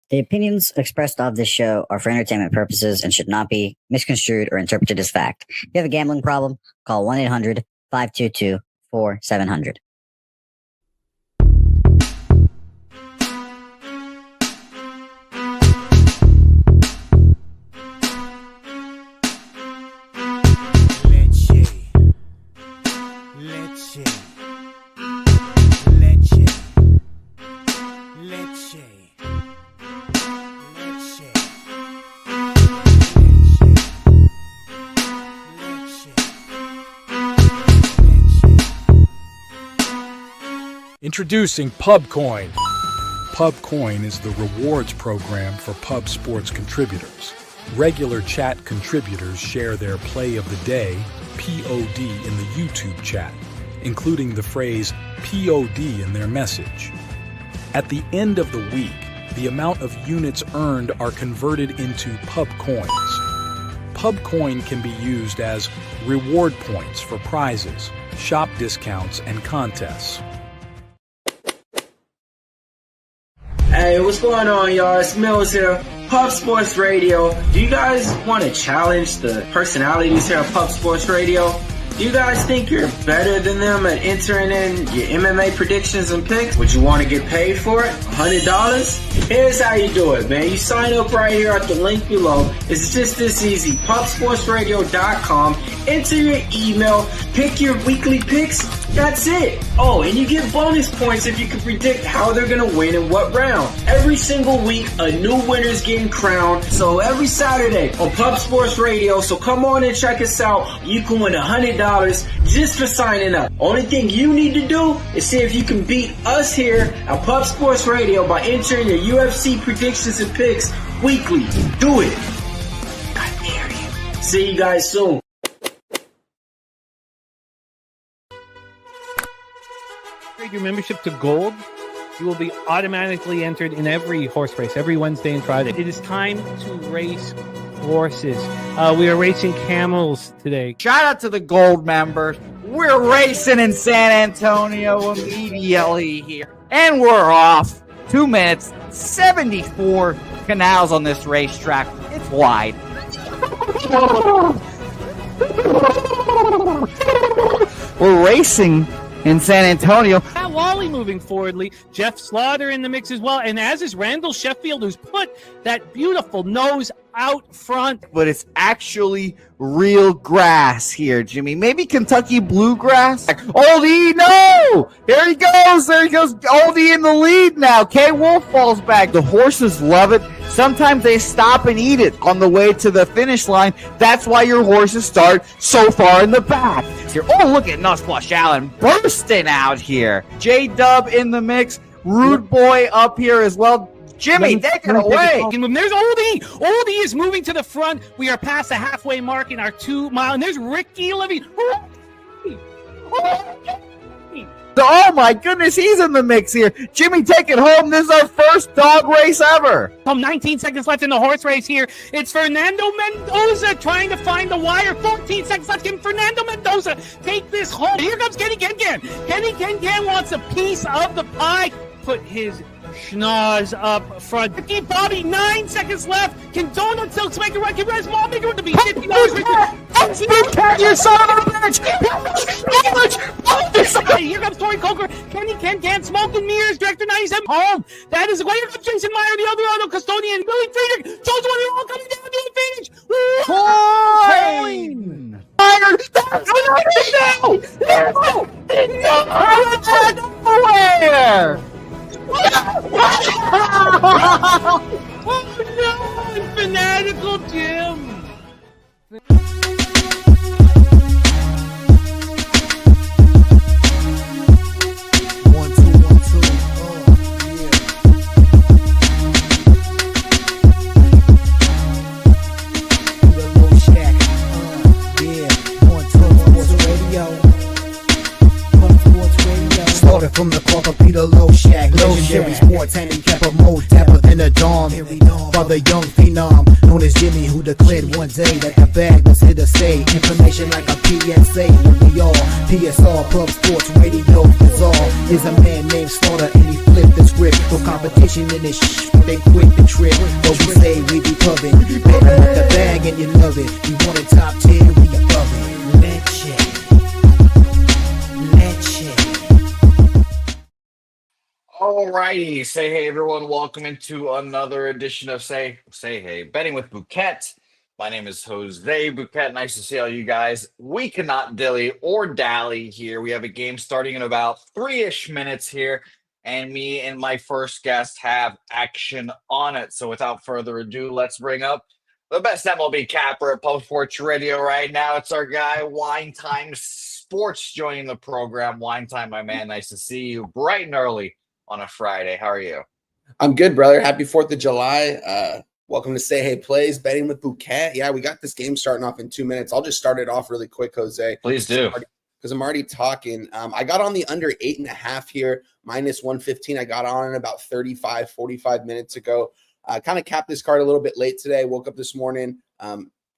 The opinions expressed of this show are for entertainment purposes and should not be misconstrued or interpreted as fact. If you have a gambling problem, call 1-800-522-4700. Introducing Pubcoin. Pubcoin is the rewards program for pub sports contributors. Regular chat contributors share their play of the day, POD, in the YouTube chat, including the phrase POD in their message. At the end of the week, the amount of units earned are converted into Pubcoins. Pubcoin can be used as reward points for prizes, shop discounts, and contests. Hey, what's going on, y'all? It's Mills here, Pub Sports Radio. Do you guys want to challenge the personalities here at Pub Sports Radio? Do you guys think you're better than them at entering in your MMA predictions and picks? Would you want to get paid for it? $100? Here's how you do it, man. You sign up right here at the link below. It's just this easy. Pubsportsradio.com. Enter your email. Pick your weekly picks. That's it. Oh, and you get bonus points if you can predict how they're going to win in what round. Every single week, a new winner's getting crowned. So every Saturday on Pub Sports Radio. So come on and check us out. You can win $100 just for signing up. Only thing you need to do is see if you can beat us here at Pub Sports Radio by entering your UFC predictions and picks weekly. Do it. I dare you. See you guys soon. Your membership to Gold, you will be automatically entered in every horse race, every Wednesday and Friday. It is time to race horses. We are racing camels today. Shout out to the Gold members. We're racing in San Antonio immediately here. And we're off. 2 minutes, 74 canals on this racetrack. It's wide. We're racing in San Antonio. Pat Wally moving forwardly. Jeff Slaughter in the mix as well. And as is Randall Sheffield, who's put that beautiful nose out front. But it's actually real grass here, Jimmy. Maybe Kentucky bluegrass. Oldie, no! There he goes. There he goes. Oldie in the lead now. K. Wolf falls back. The horses love it. Sometimes they stop and eat it on the way to the finish line. That's why your horses start so far in the back. Here. Oh, look at Nuss Flush Allen bursting out here. J-Dub in the mix. Rude Boy up here as well. Jimmy, take it away. There's Oldie. Oldie is moving to the front. We are past the halfway mark in our 2 mile. And there's Ricky Levy. Oh my goodness, he's in the mix here. Jimmy, take it home. This is our first dog race ever. 19 seconds left in the horse race here. It's Fernando Mendoza trying to find the wire. 14 seconds left. Can Fernando Mendoza take this home? Here comes Kenny Can-Can. Kenny Can-Can wants a piece of the pie. Put his schnoz up front. Ricky Bobby, 9 seconds left. Can Donut Silks make a run? Can Res Mall make a run to be $50? You son of a bitch! Here comes Tori Coker. Kenny Can-Can, Smoke and Mirrors, Director 97 home. That is a way. Here comes Jason Meyer, the Eldorado custodian. Billy Friedrich, Jones one all coming down the advantage. Coin! Fire! Nowhere! Oh no! Fanatical Jim! From the Parker Peter Low Shack, legendary sports handicapper, more dapper than a dawn. Father young phenom, known as Jimmy, who declared one day that the bag was here to stay. Information like a PSA, when we all PSR, Pub Sports Radio, bizarre is a man named Slaughter, and he flip the script. No competition in this they quit the trip. But we say we be pubbing. Betting with the bag and you love it. We want it top 10, we above it. Let's check. Alrighty, say hey everyone. Welcome into another edition of Say Hey Betting with Bouquett. My name is Jose Bouquett. Nice to see all you guys. We cannot dilly or dally here. We have a game starting in about 3-ish minutes here, and me and my first guest have action on it. So without further ado, let's bring up the best MLB capper at Pub Sports Radio right now. It's our guy, Wine Time Sports, joining the program. Wine Time, my man. Nice to see you bright and early on a Friday. How are you? I'm good, brother. Happy 4th of July. Welcome to Say Hey Plays, Betting with Bouquet. Yeah, we got this game starting off in 2 minutes. I'll just start it off really quick, Jose. Please do. Because I'm already talking. I got on the under 8.5 here, minus 115. I got on about 45 minutes ago. Kind of capped this card a little bit late today. Woke up this morning,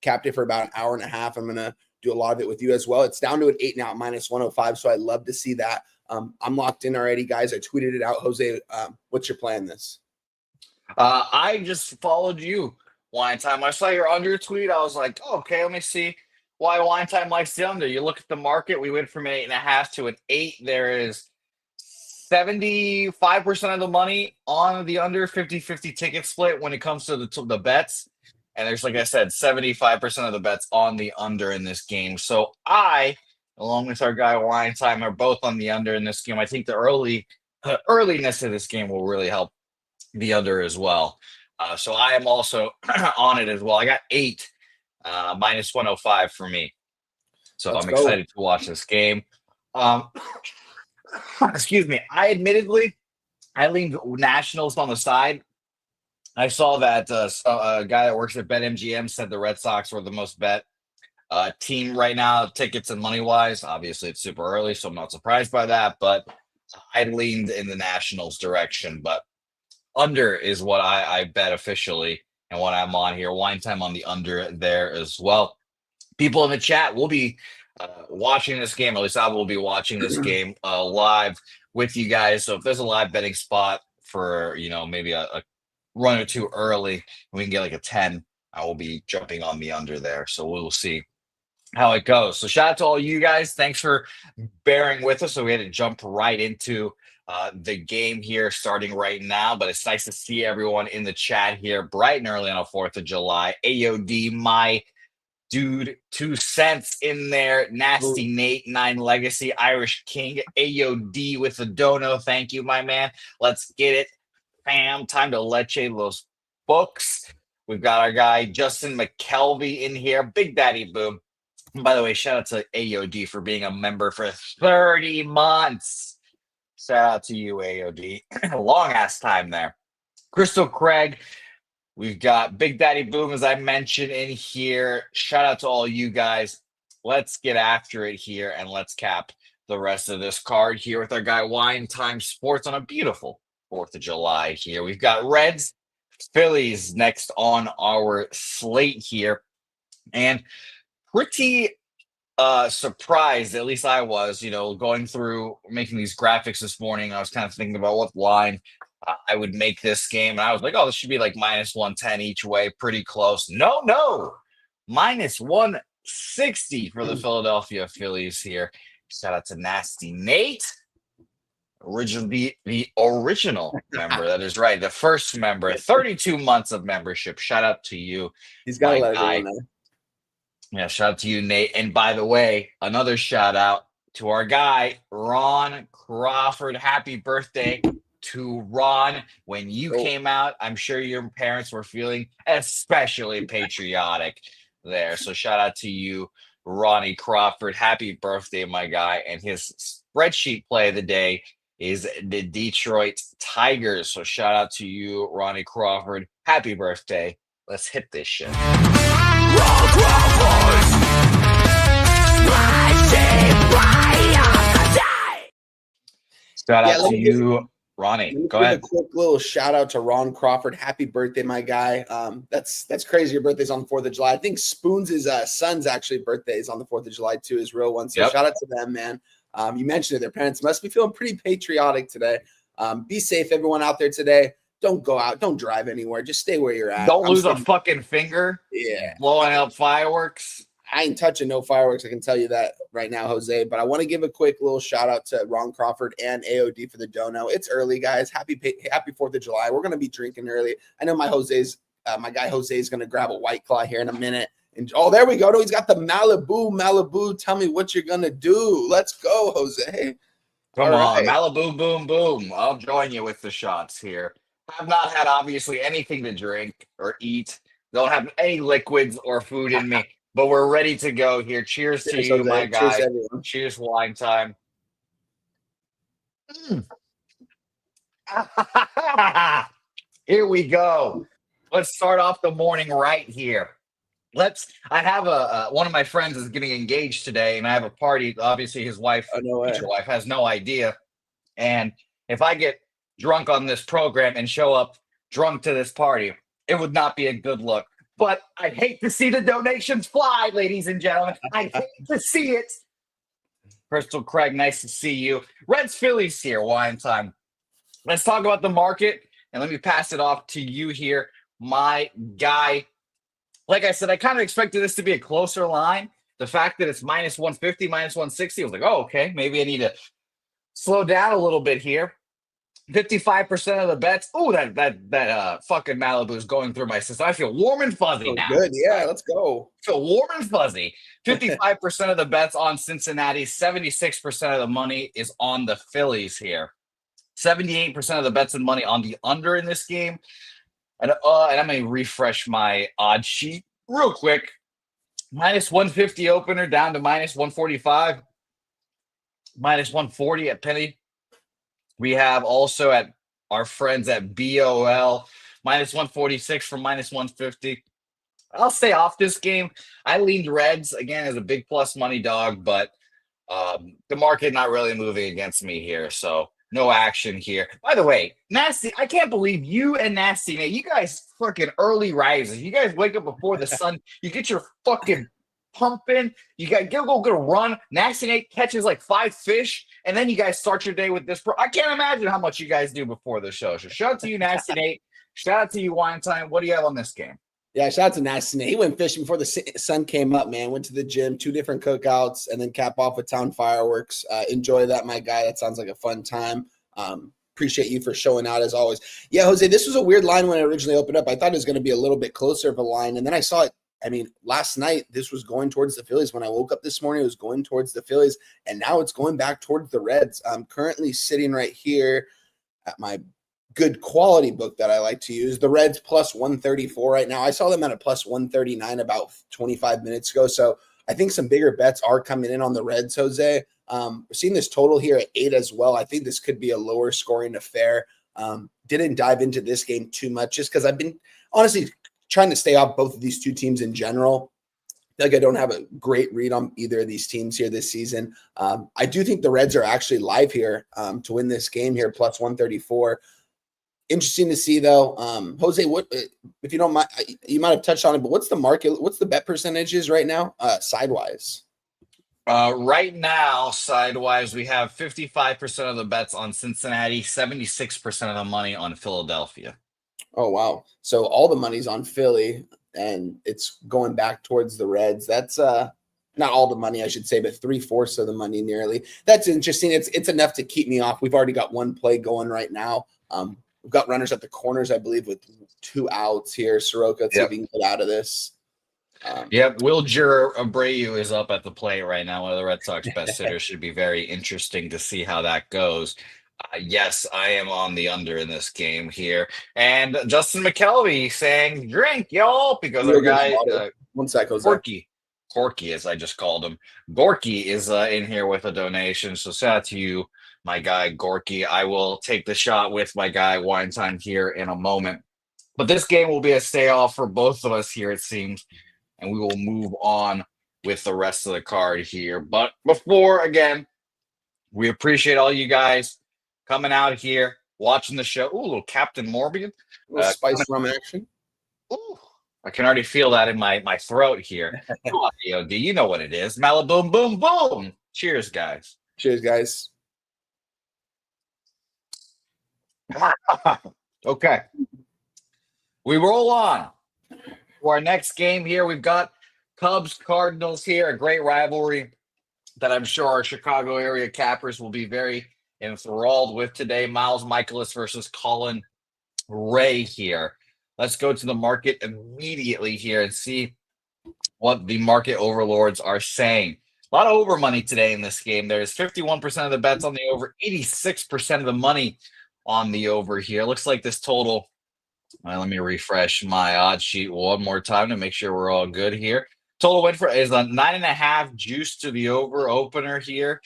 capped it for about an hour and a half. I'm going to do a lot of it with you as well. It's down to an 8 now, minus 105. So I'd love to see that. I'm locked in already, guys. I tweeted it out. Jose, what's your plan this? I just followed you, Wine Time. I saw your under tweet. I was like, oh, okay, let me see why Wine Time likes the under. You look at the market. We went from an 8.5 to an 8. There is 75% of the money on the under, 50-50 ticket split when it comes to the bets. And there's, like I said, 75% of the bets on the under in this game. So I, along with our guy Wine Time, are both on the under in this game. I think the earliness of this game will really help the under as well. So I am also on it as well. I got 8, minus 105 for me. So I'm excited to watch this game. Excuse me. I leaned Nationals on the side. I saw that a guy that works at BetMGM said the Red Sox were the most bet team right now, tickets and money wise. Obviously, it's super early, so I'm not surprised by that. But I leaned in the Nationals direction. But under is what I bet officially, and what I'm on here. Wine Time on the under there as well. People in the chat will be watching this game. At least I will be watching this game live with you guys. So if there's a live betting spot for maybe a run or two early, we can get like a 10. I will be jumping on the under there. So we will see how it goes. So shout out to all you guys. Thanks for bearing with us. So we had to jump right into the game here starting right now, but it's nice to see everyone in the chat here bright and early on a 4th of July. AOD, my dude, 2 cents in there. Nasty Nate, 9 Legacy, Irish King, AOD with the dono. Thank you, my man. Let's get it, fam. Time to leche los books. We've got our guy Justin McKelvey in here. Big Daddy Boom. And by the way, shout out to AOD for being a member for 30 months. Shout out to you, AOD. Long ass time there. Crystal Craig. We've got Big Daddy Boom, as I mentioned, in here. Shout out to all you guys. Let's get after it here, and let's cap the rest of this card here with our guy Wine Time Sports on a beautiful 4th of July here. We've got Reds, Phillies next on our slate here. And pretty surprised, at least I was, going through making these graphics this morning. I was kind of thinking about what line I would make this game. And I was like, oh, this should be like minus 110 each way. Pretty close. No. Minus 160 for the Philadelphia Phillies here. Shout out to Nasty Nate. The original member. That is right. The first member. 32 months of membership. Shout out to you. He's got to let everyone know. Yeah, shout out to you, Nate. And by the way, another shout out to our guy, Ron Crawford. Happy birthday to Ron. When you came out, I'm sure your parents were feeling especially patriotic there. So shout out to you, Ronnie Crawford. Happy birthday, my guy. And his spreadsheet play of the day is the Detroit Tigers. So shout out to you, Ronnie Crawford. Happy birthday. Let's hit this shit. Shout out to you, Ronnie. Go ahead. A quick little shout out to Ron Crawford. Happy birthday, my guy. That's crazy. Your birthday's on the 4th of July. I think Spoons' son's actually birthday is on the 4th of July too, his real one. So shout out to them, man. You mentioned it. Their parents must be feeling pretty patriotic today. Be safe, everyone out there today. Don't go out. Don't drive anywhere. Just stay where you're at. Don't lose a fucking finger. Yeah. Blowing up fireworks. I ain't touching no fireworks. I can tell you that right now, Jose. But I want to give a quick little shout out to Ron Crawford and AOD for the dono. It's early, guys. Happy 4th of July. We're going to be drinking early. I know my guy Jose is going to grab a White Claw here in a minute. And there we go. He's got the Malibu. Tell me what you're going to do. Let's go, Jose. Come on, Malibu, boom, boom. I'll join you with the shots here. I've not had, obviously, anything to drink or eat. Don't have any liquids or food in me. But we're ready to go here. Cheers to you, my guy. Cheers, wine time. Here we go. Let's start off the morning right here. I have one of my friends is getting engaged today, and I have a party. Obviously, his wife, future wife, has no idea. And if I get drunk on this program and show up drunk to this party, it would not be a good look. But I hate to see the donations fly, ladies and gentlemen. I hate to see it. Crystal Craig, nice to see you. Reds Phillies here, wine time. Let's talk about the market, and let me pass it off to you here, my guy. Like I said, I kind of expected this to be a closer line. The fact that it's minus 150, minus 160, I was like, oh, okay, maybe I need to slow down a little bit here. 55% of the bets. Oh, that fucking Malibu is going through my system. I feel warm and fuzzy now. Good, yeah, let's go. I feel warm and fuzzy. 55% of the bets on Cincinnati. 76% of the money is on the Phillies here. 78% of the bets and money on the under in this game. And I'm going to refresh my odd sheet real quick. Minus 150 opener down to minus 145. Minus 140 at Penny. We have also at our friends at BOL, minus 146 from minus 150. I'll stay off this game. I leaned Reds, again, as a big plus money dog, but the market not really moving against me here, so no action here. By the way, Nasty, I can't believe you and Nasty Nate, you guys fucking early risers. You guys wake up before the sun. You get your fucking pumping. You got go get a run. Nasty Nate catches like 5 fish, and then you guys start your day with this. I can't imagine how much you guys do before the show. So shout out to you, Nasty Nate. Shout out to you, Wine Time. What do you have on this game? Yeah, shout out to Nasty Nate. He went fishing before the sun came up, man. Went to the gym, 2 different cookouts, and then cap off with town fireworks. Enjoy that, my guy. That sounds like a fun time. Appreciate you for showing out as always. Yeah, Jose, this was a weird line when it originally opened up. I thought it was going to be a little bit closer of a line, and then I saw it. I mean, last night, this was going towards the Phillies. When I woke up this morning, it was going towards the Phillies, and now it's going back towards the Reds. I'm currently sitting right here at my good quality book that I like to use. The Reds plus 134 right now. I saw them at a plus 139 about 25 minutes ago, so I think some bigger bets are coming in on the Reds, Jose. We're seeing this total here at 8 as well. I think this could be a lower scoring affair. Didn't dive into this game too much just because I've been honestly trying to stay off both of these two teams in general. I feel like I don't have a great read on either of these teams here this season. I do think the Reds are actually live here to win this game here, plus 134. Interesting to see, though. Jose, what if you don't mind? You might have touched on it, but what's the market? What's the bet percentages right now, sidewise? Right now, sidewise, we have 55% of the bets on Cincinnati, 76% of the money on Philadelphia. Oh, wow. So all the money's on Philly, and it's going back towards the Reds. That's not all the money, I should say, but 3/4 of the money nearly. That's interesting. It's enough to keep me off. We've already got one play going right now. We've got runners at the corners, I believe, with 2 outs here. Soroka, see if we can get out of this. Wilger Abreu is up at the plate right now. One of the Red Sox best hitters. Should be very interesting to see how that goes. Yes, I am on the under in this game here. And Justin McKelvey saying, drink, y'all, because our guy, 1 sec, Jose. Corky, as I just called him. Gorky is in here with a donation. So shout out to you, my guy, Gorky. I will take the shot with my guy, Wine Time, here in a moment. But this game will be a stay off for both of us here, it seems. And we will move on with the rest of the card here. But before, again, we appreciate all you guys coming out here, watching the show. Ooh, a little Captain Morgan. A little spice rum action. Ooh, I can already feel that in my throat here. Come on, AOD, you know what it is. Malibu, boom, boom. Cheers, guys. Cheers, guys. Okay. We roll on to our next game here. We've got Cubs-Cardinals here, a great rivalry that I'm sure our Chicago area cappers will be very enthralled with today. Miles Michaelis versus Colin Ray here. Let's go to the market immediately here and see what the market overlords are saying. A lot of over money today in this game. There's 51% of the bets on the over, 86% of the money on the over here. Looks like this total. Let me refresh my odds sheet one more time to make sure we're all good here. Total win for is a 9.5 juice to the over opener here.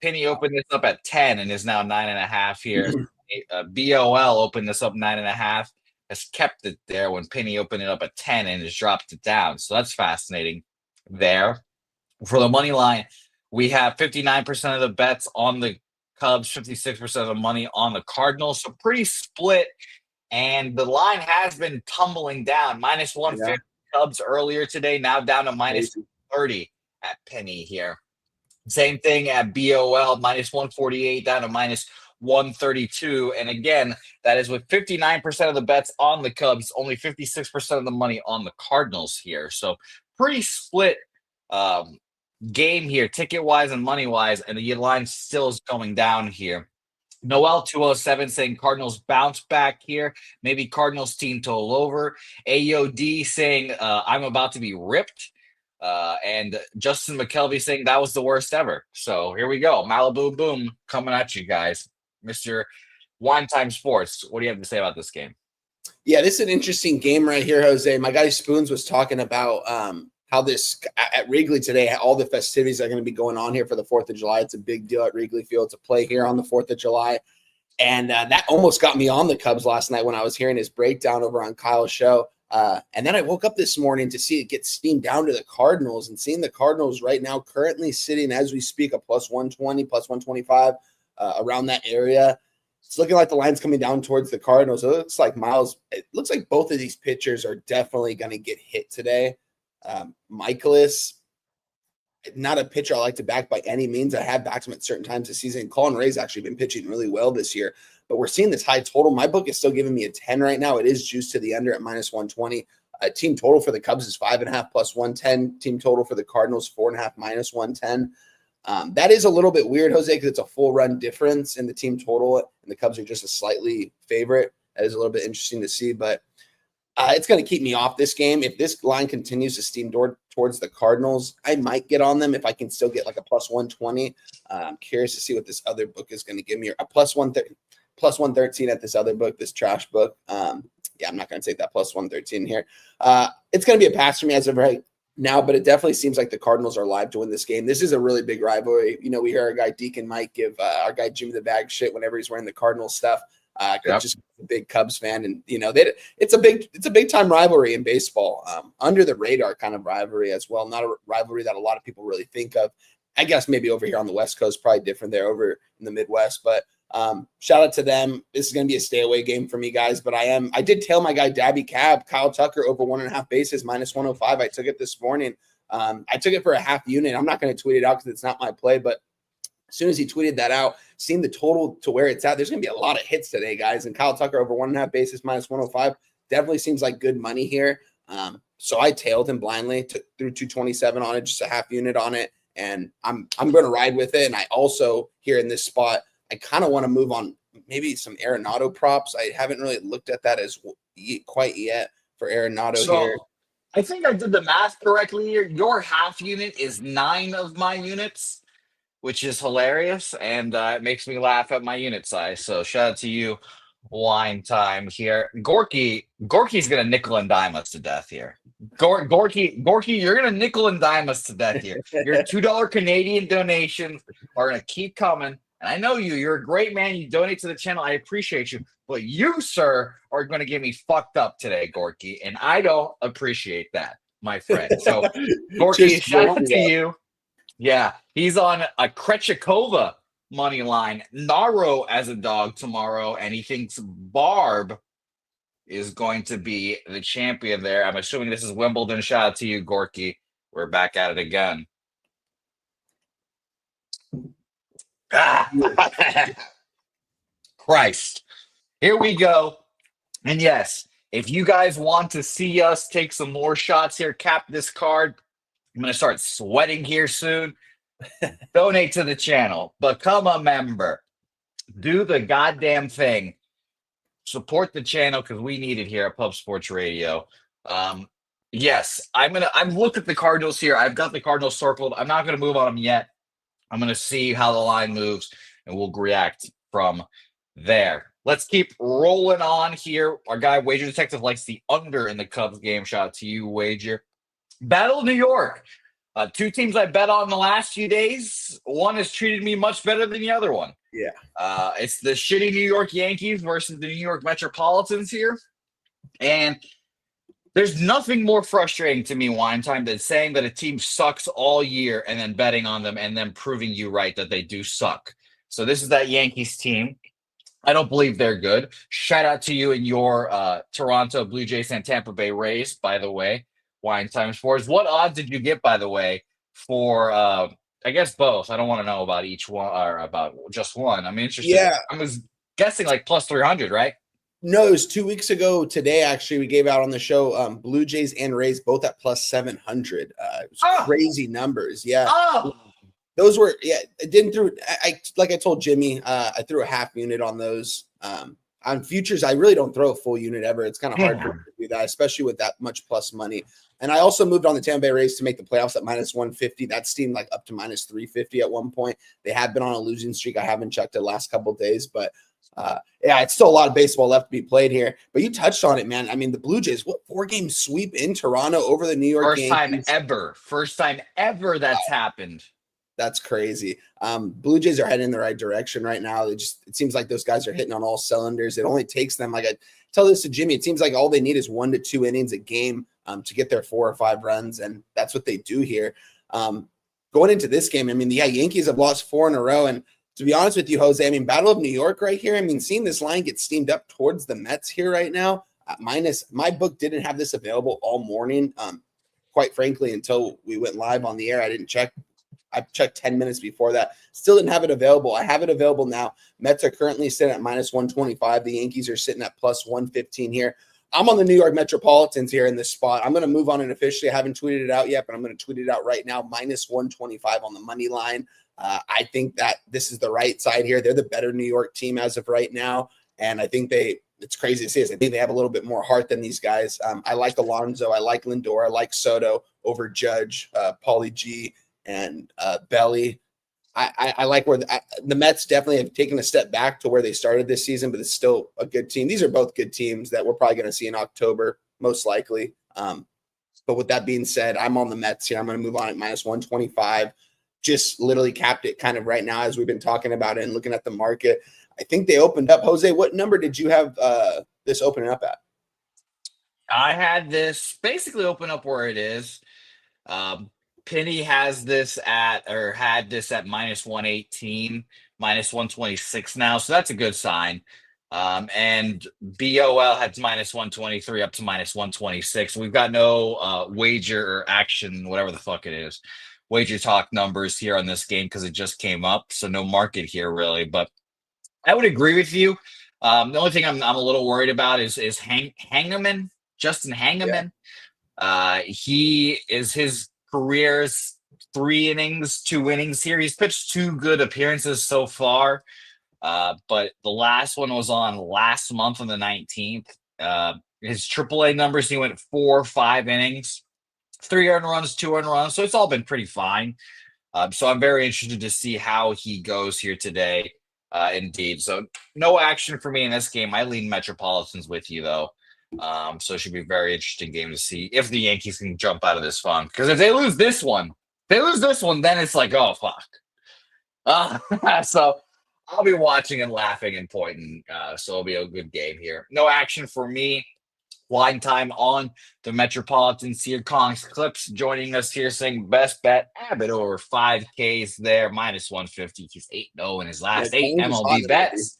Penny opened this up at 10 and is now 9.5 here. BOL opened this up 9.5, has kept it there when Penny opened it up at 10 and has dropped it down. So that's fascinating there. For the money line, we have 59% of the bets on the Cubs, 56% of the money on the Cardinals. So pretty split. And the line has been tumbling down. Minus 150 Cubs earlier today, now down to minus 30 at Penny here. Same thing at BOL, minus 148 down to minus 132. And again, that is with 59% of the bets on the Cubs, only 56% of the money on the Cardinals here. So pretty split game here, ticket-wise and money-wise, and the line still is going down here. Noel 207 saying Cardinals bounce back here. Maybe Cardinals team total over. AOD saying I'm about to be ripped. And Justin McKelvey saying that was the worst ever. So here we go. Malibu Boom coming at you guys. Mr. Wine Time Sports, what do you have to say about this game? Yeah, this is an interesting game right here, Jose. My guy Spoons was talking about how this at Wrigley today, all the festivities are going to be going on here for the 4th of July. It's a big deal at Wrigley Field to play here on the 4th of July. And that almost got me on the Cubs last night when I was hearing his breakdown over on Kyle's show. And then I woke up this morning to see it get steamed down to the Cardinals, and seeing the Cardinals right now currently sitting as we speak a plus 120, plus 125 around that area. It's looking like the line's coming down towards the Cardinals. It looks like both of these pitchers are definitely going to get hit today. Michaelis, not a pitcher I like to back by any means. I have backed him at certain times this season. Colin Ray's actually been pitching really well this year, but we're seeing this high total. My book is still giving me a 10 right now. It is juiced to the under at minus 120. Team total for the Cubs is 5.5 plus 110. Team total for the Cardinals, 4.5 minus 110. That is a little bit weird, Jose, because it's a full run difference in the team total, and the Cubs are just a slightly favorite. That is a little bit interesting to see, but it's going to keep me off this game. If this line continues to steam towards the Cardinals, I might get on them if I can still get like a plus 120. I'm curious to see what this other book is going to give me. A plus 113 at this other book, this trash book. Yeah, I'm not going to take that plus 113 here. It's going to be a pass for me as of right now, but it definitely seems like the Cardinals are live to win this game. This is a really big rivalry. You know, we hear our guy Deacon Mike give our guy Jimmy the Bag shit whenever he's wearing the Cardinals stuff. Just a big Cubs fan, and you know it's a big time rivalry in baseball, under the radar kind of rivalry as well. Not a rivalry that a lot of people really think of. I guess maybe over here on the West Coast, probably different there over in the Midwest. But shout out to them. This is going to be a stay away game for me, guys. But I did tell my guy Dabby Cab, Kyle Tucker over 1.5 bases minus 105. I took it this morning. I took it for a half unit. I'm not going to tweet it out because it's not my play, but as soon as he tweeted that out, seeing the total to where it's at, there's going to be a lot of hits today, guys. And Kyle Tucker over 1.5 bases minus 105 definitely seems like good money here. So I tailed him blindly, threw 227 on it, just a half unit on it, and I'm going to ride with it. And I also here in this spot, I kind of want to move on maybe some Arenado props. I haven't really looked at that as quite yet for Arenado here. I think I did the math correctly here. Your half unit is 9 of my units, which is hilarious, and it makes me laugh at my unit size. So shout out to you, Wine Time here. Gorky's gonna nickel and dime us to death here. Gorky, you're gonna nickel and dime us to death here. Your $2 Canadian donations are gonna keep coming, and I know you. You're a great man. You donate to the channel. I appreciate you, but you, sir, are gonna get me fucked up today, Gorky, and I don't appreciate that, my friend. So, Gorky, shout out to you. Yeah, he's on a Krejcikova money line, Naro as a dog tomorrow, and he thinks Barb is going to be the champion there. I'm assuming this is Wimbledon. Shout out to you, Gorky. We're back at it again. Christ. here we go. And yes, if you guys want to see us take some more shots here, cap this card. I'm going to start sweating here soon. Donate to the channel. Become a member. Do the goddamn thing. Support the channel because we need it here at Pub Sports Radio. Yes, I've looked at the Cardinals here. I've got the Cardinals circled. I'm not gonna move on them yet. I'm gonna see how the line moves and we'll react from there. Let's keep rolling on here. Our guy Wager Detective likes the under in the Cubs game. Shout out to you, Wager. Battle of New York. Two teams I bet on the last few days. One has treated me much better than the other one. Yeah. It's the shitty New York Yankees versus the New York Metropolitans here. And there's nothing more frustrating to me, Wine Time, than saying that a team sucks all year and then betting on them and then proving you right that they do suck. So this is that Yankees team. I don't believe they're good. Shout out to you and your Toronto Blue Jays and Tampa Bay Rays, by the way. Wine Time Sports. What odds did you get, by the way, for I guess both? I don't want to know about each one or about just one. I'm interested. Yeah. I was guessing like plus 300, right? No, it was 2 weeks ago today, actually, we gave out on the show Blue Jays and Rays both at plus 700. It was crazy numbers. Yeah. Those were, it didn't through, like I told Jimmy, I threw a half unit on those. On futures, I really don't throw a full unit ever. It's kind of hard to do that, especially with that much plus money. And I also moved on the Tampa Bay Rays to make the playoffs at minus 150. That steamed like up to minus 350 at one point. They have been on a losing streak. I haven't checked the last couple of days, but it's still a lot of baseball left to be played here. But you touched on it, man. I mean, the Blue Jays, what 4-game sweep in Toronto over the New York Yankees? First time ever that's happened. That's crazy. Blue Jays are heading in the right direction right now. It seems like those guys are hitting on all cylinders. It only takes them, like I tell this to Jimmy, it seems like all they need is 1 to 2 innings a game to get their 4 or 5 runs, and that's what they do here. Going into this game, I mean, Yankees have lost 4 in a row, and to be honest with you, Jose, I mean, Battle of New York right here, I mean, seeing this line get steamed up towards the Mets here right now, my book didn't have this available all morning, quite frankly, until we went live on the air. I didn't check. I checked 10 minutes before that. Still didn't have it available. I have it available now. Mets are currently sitting at minus 125. The Yankees are sitting at plus 115 here. I'm on the New York Metropolitans here in this spot. I'm going to move on it officially. I haven't tweeted it out yet, but I'm going to tweet it out right now. Minus 125 on the money line. I think that this is the right side here. They're the better New York team as of right now. And I think it's crazy to say this, I think they have a little bit more heart than these guys. I like Alonso. I like Lindor. I like Soto over Judge, Paulie G, and Belly. I like where the Mets definitely have taken a step back to where they started this season, but it's still a good team. These are both good teams that we're probably going to see in October, most likely. But with that being said, I'm on the Mets here. I'm going to move on at minus 125. Just literally capped it kind of right now as we've been talking about it and looking at the market. I think they opened up. Jose, what number did you have this opening up at? I had this basically open up where it is. Penny has this had this at minus 118, minus 126 now. So that's a good sign. And BOL had minus 123 up to minus 126. We've got no wager or action, whatever the fuck it is, wager talk numbers here on this game because it just came up. So no market here really, but I would agree with you. The only thing I'm a little worried about is Hangeman, Justin Hangeman. He is his career's 3 innings, 2 innings here. He's pitched 2 good appearances so far. But the last one was on last month on the 19th. His AAA numbers, he went 4-5 innings, 3 earned runs, 2 earned runs. So it's all been pretty fine. So I'm very interested to see how he goes here today. Indeed. So no action for me in this game. I lean Metropolitans with you, though. So it should be a very interesting game to see if the Yankees can jump out of this funk. Because if they lose this one, then it's like, oh, fuck. So I'll be watching and laughing and pointing. So it'll be a good game here. No action for me. Line time on the Metropolitans here. Kong's Clips joining us here saying best bet. Abbott over 5Ks there. Minus 150. He's 8-0 in his last 8 MLB bets.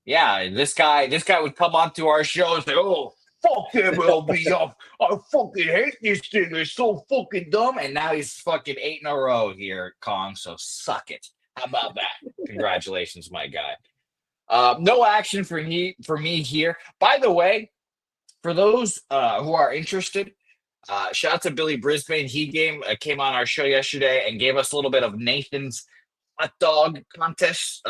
Yeah, this guy would come onto our show and say, oh, fuck MLB. I fucking hate this thing. They're so fucking dumb. And now he's fucking 8 in a row here, Kong. So suck it. How about that? Congratulations, my guy. No action for me here. By the way, for those who are interested, shout out to Billy Brisbane. He came on our show yesterday and gave us a little bit of Nathan's hot dog contest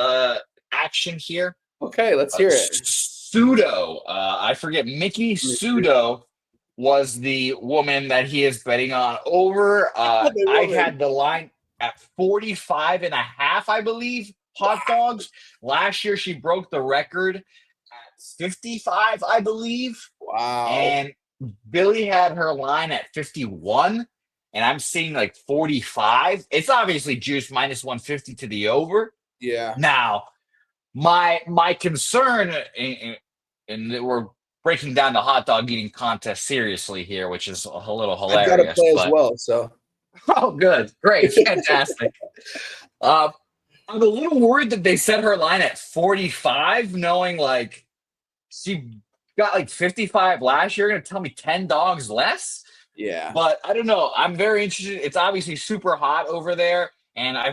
action here. Okay, let's hear it. Pseudo, I forget, Mickey Pseudo was the woman that he is betting on over. I had the line at 45 and a half, I believe, hot dogs. Last year, she broke the record at 55, I believe. Wow. And Billy had her line at 51, and I'm seeing like 45. It's obviously juiced minus 150 to the over. Yeah. Now, my concern, and we're breaking down the hot dog eating contest seriously here, which is a little hilarious. I've got to play as well, so. Oh, good. Great. Fantastic. I'm a little worried that they set her line at 45, knowing like she got like 55 last year. You're going to tell me 10 dogs less? Yeah. But I don't know. I'm very interested. It's obviously super hot over there. And I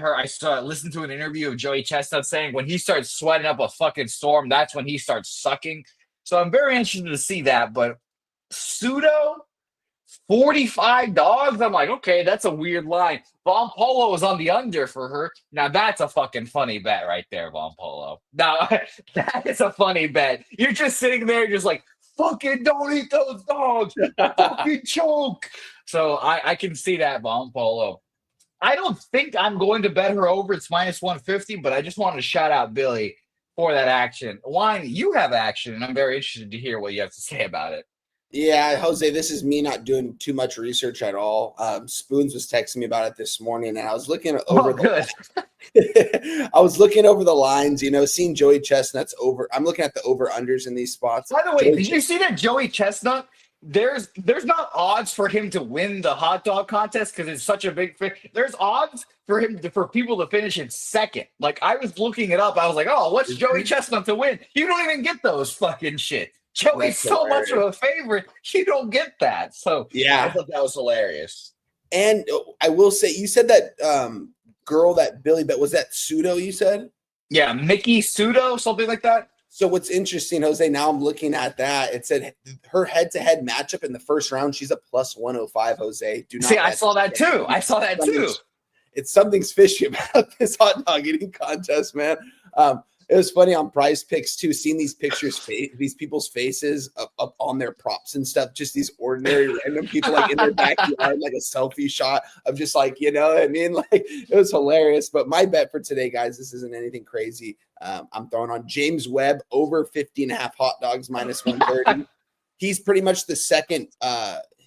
listened to an interview of Joey Chestnut saying when he starts sweating up a fucking storm, that's when he starts sucking. So I'm very interested to see that. But Pseudo, 45 dogs? I'm like, okay, that's a weird line. Von Polo was on the under for her. Now, that's a fucking funny bet right there, Von Polo. Now, that is a funny bet. You're just sitting there just like, fucking don't eat those dogs. Fucking choke. So I can see that, Von Polo. I don't think I'm going to bet her over. It's minus 150, but I just wanted to shout out Billy for that action. Wine, you have action, and I'm very interested to hear what you have to say about it. Yeah, Jose, this is me not doing too much research at all. Spoons was texting me about it this morning, and I was looking over I was looking over the lines, seeing Joey Chestnut's over. I'm looking at the over-unders in these spots. By the way, did you see that Joey Chestnut? There's not odds for him to win the hot dog contest because it's such a big thing. There's odds for people to finish in second. Like, I was looking it up. I was like, oh, what's Joey Chestnut to win? You don't even get those fucking shit. Joey's so much of a favorite, you don't get that. So yeah, I thought that was hilarious. And I will say, you said that girl that Billy bet, was that Pseudo, you said? Yeah, Mickey Pseudo, something like that. So what's interesting, Jose, now I'm looking at that. It said her head-to-head matchup in the first round, she's a plus 105, Jose. Do not see, I saw that too. It's something's fishy about this hot dog eating contest, man. It was funny on Prize Picks too, seeing these pictures, these people's faces up on their props and stuff. Just these ordinary random people like in their backyard, like a selfie shot of just like, you know what I mean? Like, it was hilarious. But my bet for today, guys, this isn't anything crazy. I'm throwing on James Webb over 50.5 hot dogs minus 130. He's pretty much the second.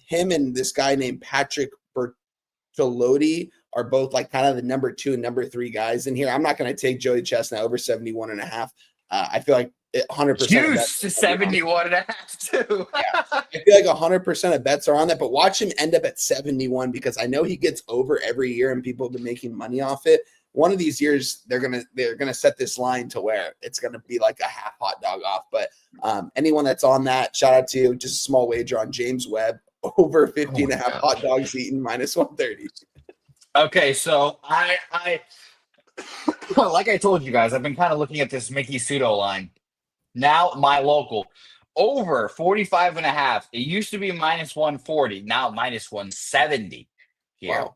Him and this guy named Patrick Bertolotti are both like kind of the number 2 and number 3 guys in here. I'm not going to take Joey Chestnut over 71.5. I feel like 100%. Juice to 71.5 too. Yeah. I feel like 100% of bets are on that, but watch him end up at 71 because I know he gets over every year and people have been making money off it. One of these years, they're gonna set this line to where it's gonna be like a half hot dog off. But anyone that's on that, shout out to you. Just a small wager on James Webb over 50.5 hot dogs eaten minus 130. Okay, so I like I told you guys, I've been kind of looking at this Mickey Pseudo line. Now my local over 45.5. It used to be minus 140, now minus 170 here. Wow.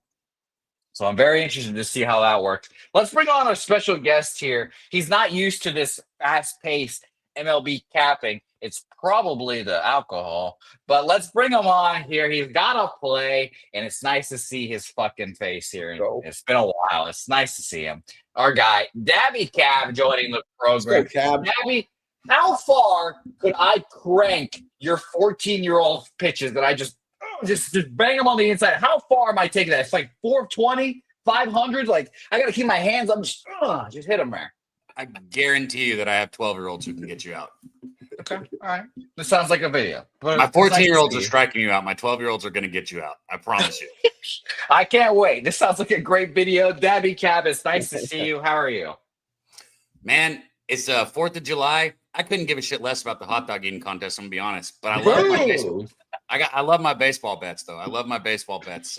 So I'm very interested to see how that works. Let's bring on our special guest here. He's not used to this fast-paced MLB capping. It's probably the alcohol, but let's bring him on here. He's got to play, and it's nice to see his fucking face here. It's been a while. It's nice to see him. Our guy, Dabby Cab, joining the program. Dabby, how far could I crank your 14-year-old pitches that I just bang them on the inside? How far am I taking that? It's like 420, 500. Like, I got to keep my hands up. Just hit them there. I guarantee you that I have 12-year-olds who can get you out. Okay. All right. This sounds like a video. My 14-year-olds are striking you out. My 12-year-olds are going to get you out. I promise you. I can't wait. This sounds like a great video. Dabby Cab, it's nice to see you. How are you? Man, it's 4th of July. I couldn't give a shit less about the hot dog eating contest, I'm going to be honest. But I love my baseball. I love my baseball bets, though. I love my baseball bets.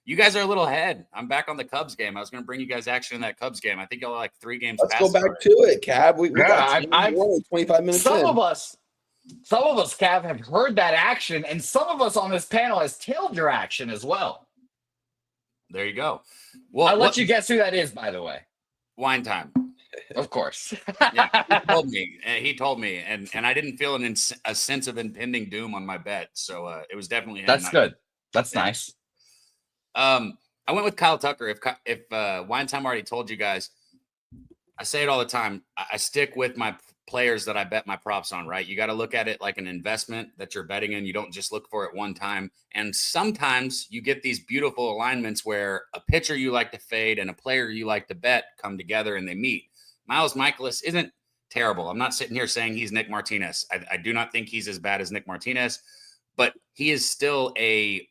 You guys are a little ahead. I'm back on the Cubs game. I was going to bring you guys action in that Cubs game. I think y'all are like 3 games. Let's go back to it, Cab. We got I'm 25 minutes some in. of us, Cav, have heard that action, and some of us on this panel has tailed your action as well. There you go. Well, I'll let you guess who that is, by the way. Wine time. Of course. Yeah, he told me, and I didn't feel a sense of impending doom on my bet, so it was definitely him. That's good. That's nice. I went with Kyle Tucker. If Wine Time already told you guys, I say it all the time. I stick with my players that I bet my props on, right? You got to look at it like an investment that you're betting in. You don't just look for it one time. And sometimes you get these beautiful alignments where a pitcher you like to fade and a player you like to bet come together and they meet. Miles Michaelis isn't terrible. I'm not sitting here saying he's Nick Martinez. I do not think he's as bad as Nick Martinez, but he is still a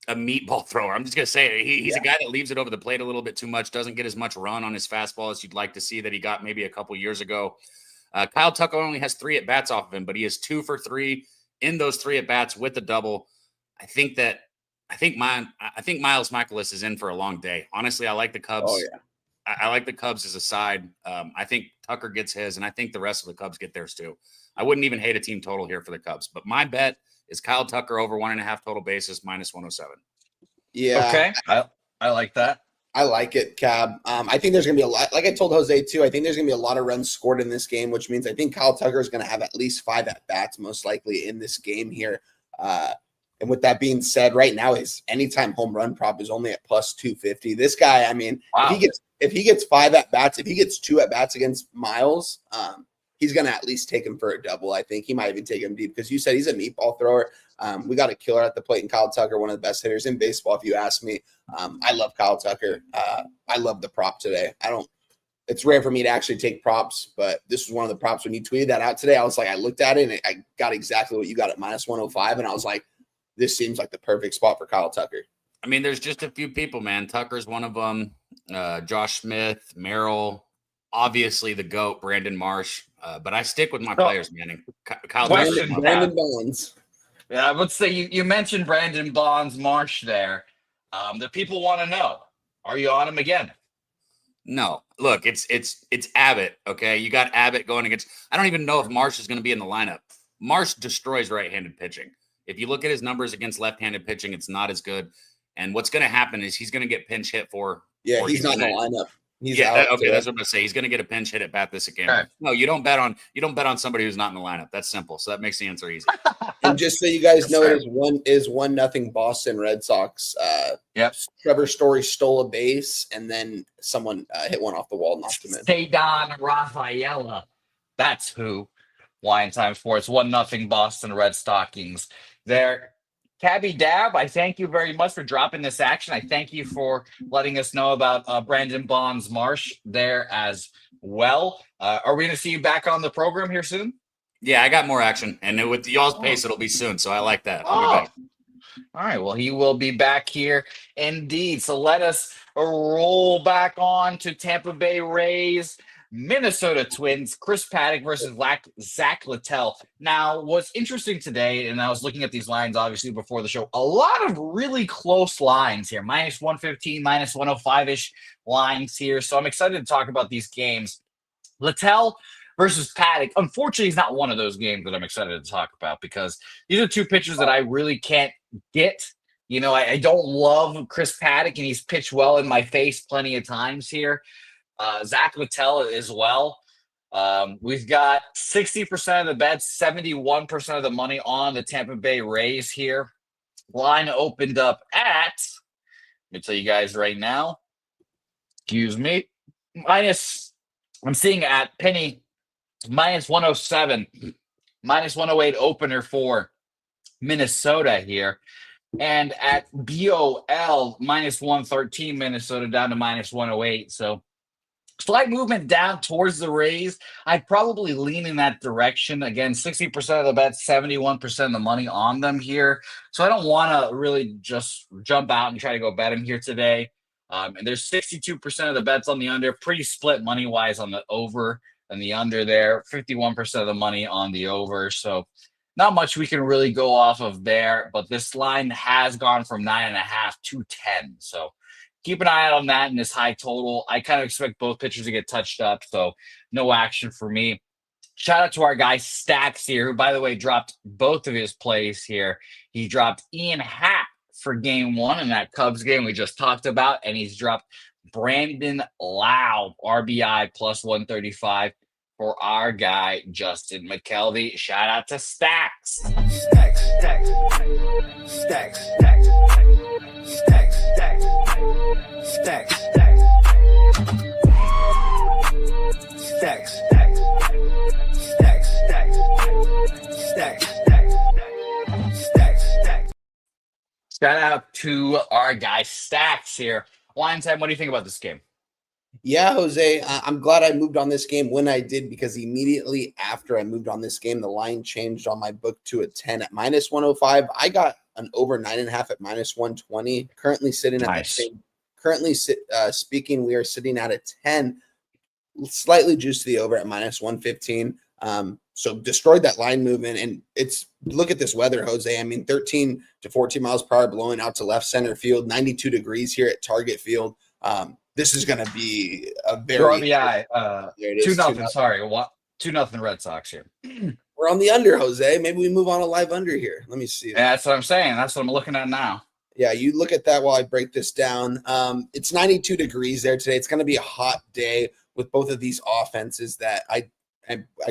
meatball thrower. I'm just going to say it. He's a guy that leaves it over the plate a little bit too much, doesn't get as much run on his fastball as you'd like to see that he got maybe a couple years ago. Kyle Tucker only has 3 at-bats off of him, but he is 2 for 3 in those 3 at-bats with the double. I think Miles Michaelis is in for a long day. Honestly, I like the Cubs. Oh, yeah. I like the Cubs as a side. I think Tucker gets his, and I think the rest of the Cubs get theirs too. I wouldn't even hate a team total here for the Cubs, but my bet is Kyle Tucker over 1.5 total bases minus 107. Yeah. Okay. I like that. I like it, Cab. I think there's going to be a lot, like I told Jose too, I think there's going to be a lot of runs scored in this game, which means I think Kyle Tucker is going to have at least 5 at-bats most likely in this game here. And with that being said, right now his anytime home run prop is only at plus 250. This guy, I mean, wow. if he gets 5 at-bats, if he gets 2 at-bats against Miles, he's going to at least take him for a double. I think he might even take him deep because you said he's a meatball thrower. We got a killer at the plate in Kyle Tucker, one of the best hitters in baseball, if you ask me. I love Kyle Tucker. I love the prop today. It's rare for me to actually take props, but this was one of the props when you tweeted that out today. I was like, I looked at it and I got exactly what you got at minus 105. And I was like, this seems like the perfect spot for Kyle Tucker. I mean, there's just a few people, man. Tucker's one of them. Josh Smith, Merrill, obviously the GOAT, Brandon Marsh. But I stick with my players, man. Kyle Question, Tucker. Brandon Bonds. Yeah, I would say you mentioned Brandon Bonds Marsh there. The people want to know, are you on him again? No. Look, it's Abbott, okay? You got Abbott going against – I don't even know if Marsh is going to be in the lineup. Marsh destroys right-handed pitching. If you look at his numbers against left-handed pitching, it's not as good. And what's going to happen is he's going to get pinch hit for – Yeah, he's not in the lineup. He's out. out. Okay, that's what I'm going to say. He's going to get a pinch hit at bat this game. Right. No, you don't bet on somebody who's not in the lineup. That's simple. So that makes the answer easy. And just so you guys know, it is 1-0 Boston Red Sox. Yep. Trevor Story stole a base, and then someone hit one off the wall, knocked him in. Cedar Rafaela. That's who. Wine Time Sports 1-0 Boston Red Stockings. There. Cabby Dab, I thank you very much for dropping this action. I thank you for letting us know about Brandon Bonds Marsh there as well. Are we going to see you back on the program here soon? Yeah, I got more action. And with y'all's pace, it'll be soon. So I like that. All right. Well, he will be back here indeed. So let us roll back on to Tampa Bay Rays. Minnesota Twins, Chris Paddock versus Zach Littell. Now, what's interesting today, and I was looking at these lines obviously before the show, a lot of really close lines here, minus 115, minus 105-ish lines here. So I'm excited to talk about these games. Littell versus Paddock. Unfortunately, he's not one of those games that I'm excited to talk about because these are 2 pitchers that I really can't get. You know, I don't love Chris Paddock, and he's pitched well in my face plenty of times here. Zach Littell as well. We've got 60% of the bets, 71% of the money on the Tampa Bay Rays here. Line opened up at, let me tell you guys right now, excuse me, I'm seeing at Penny, minus 107, minus 108 opener for Minnesota here. And at BOL, minus 113, Minnesota down to minus 108. So slight movement down towards the Rays. I'd probably lean in that direction. Again, 60% of the bets, 71% of the money on them here. So I don't want to really just jump out and try to go bet them here today. And there's 62% of the bets on the under. Pretty split money-wise on the over and the under there. 51% of the money on the over. So not much we can really go off of there, but this line has gone from 9.5 to 10. So keep an eye out on that in this high total. I kind of expect both pitchers to get touched up, so no action for me. Shout out to our guy Stacks here, who, by the way, dropped both of his plays here. He dropped Ian Happ for game 1 in that Cubs game we just talked about, and he's dropped Brandon Lau, RBI plus 135 for our guy Justin McKelvey. Shout out to Stacks. Stacks, stacks, stacks, stacks, stacks, stacks, stacks, stacks, stacks, stacks. Shout out to our guy Stacks here. Wine time, what do you think about this game? Yeah, Jose, I'm glad I moved on this game when I did, because immediately after I moved on this game, the line changed on my book to a 10 at minus 105. I got an over 9.5 at minus 120. Currently sitting at that same. Speaking, we are sitting at a 10, slightly juiced to the over at minus 115. So destroyed that line movement, and look at this weather, Jose. I mean, 13 to 14 miles per hour blowing out to left center field, 92 degrees here at Target Field. This is going to be a very RBI. 2-0. Sorry, 2-0 Red Sox here. We're on the under, Jose. Maybe we move on a live under here. Let me see. Yeah, that's what I'm saying. That's what I'm looking at now. Yeah, you look at that while I break this down. It's 92 degrees there today. It's going to be a hot day with both of these offenses that I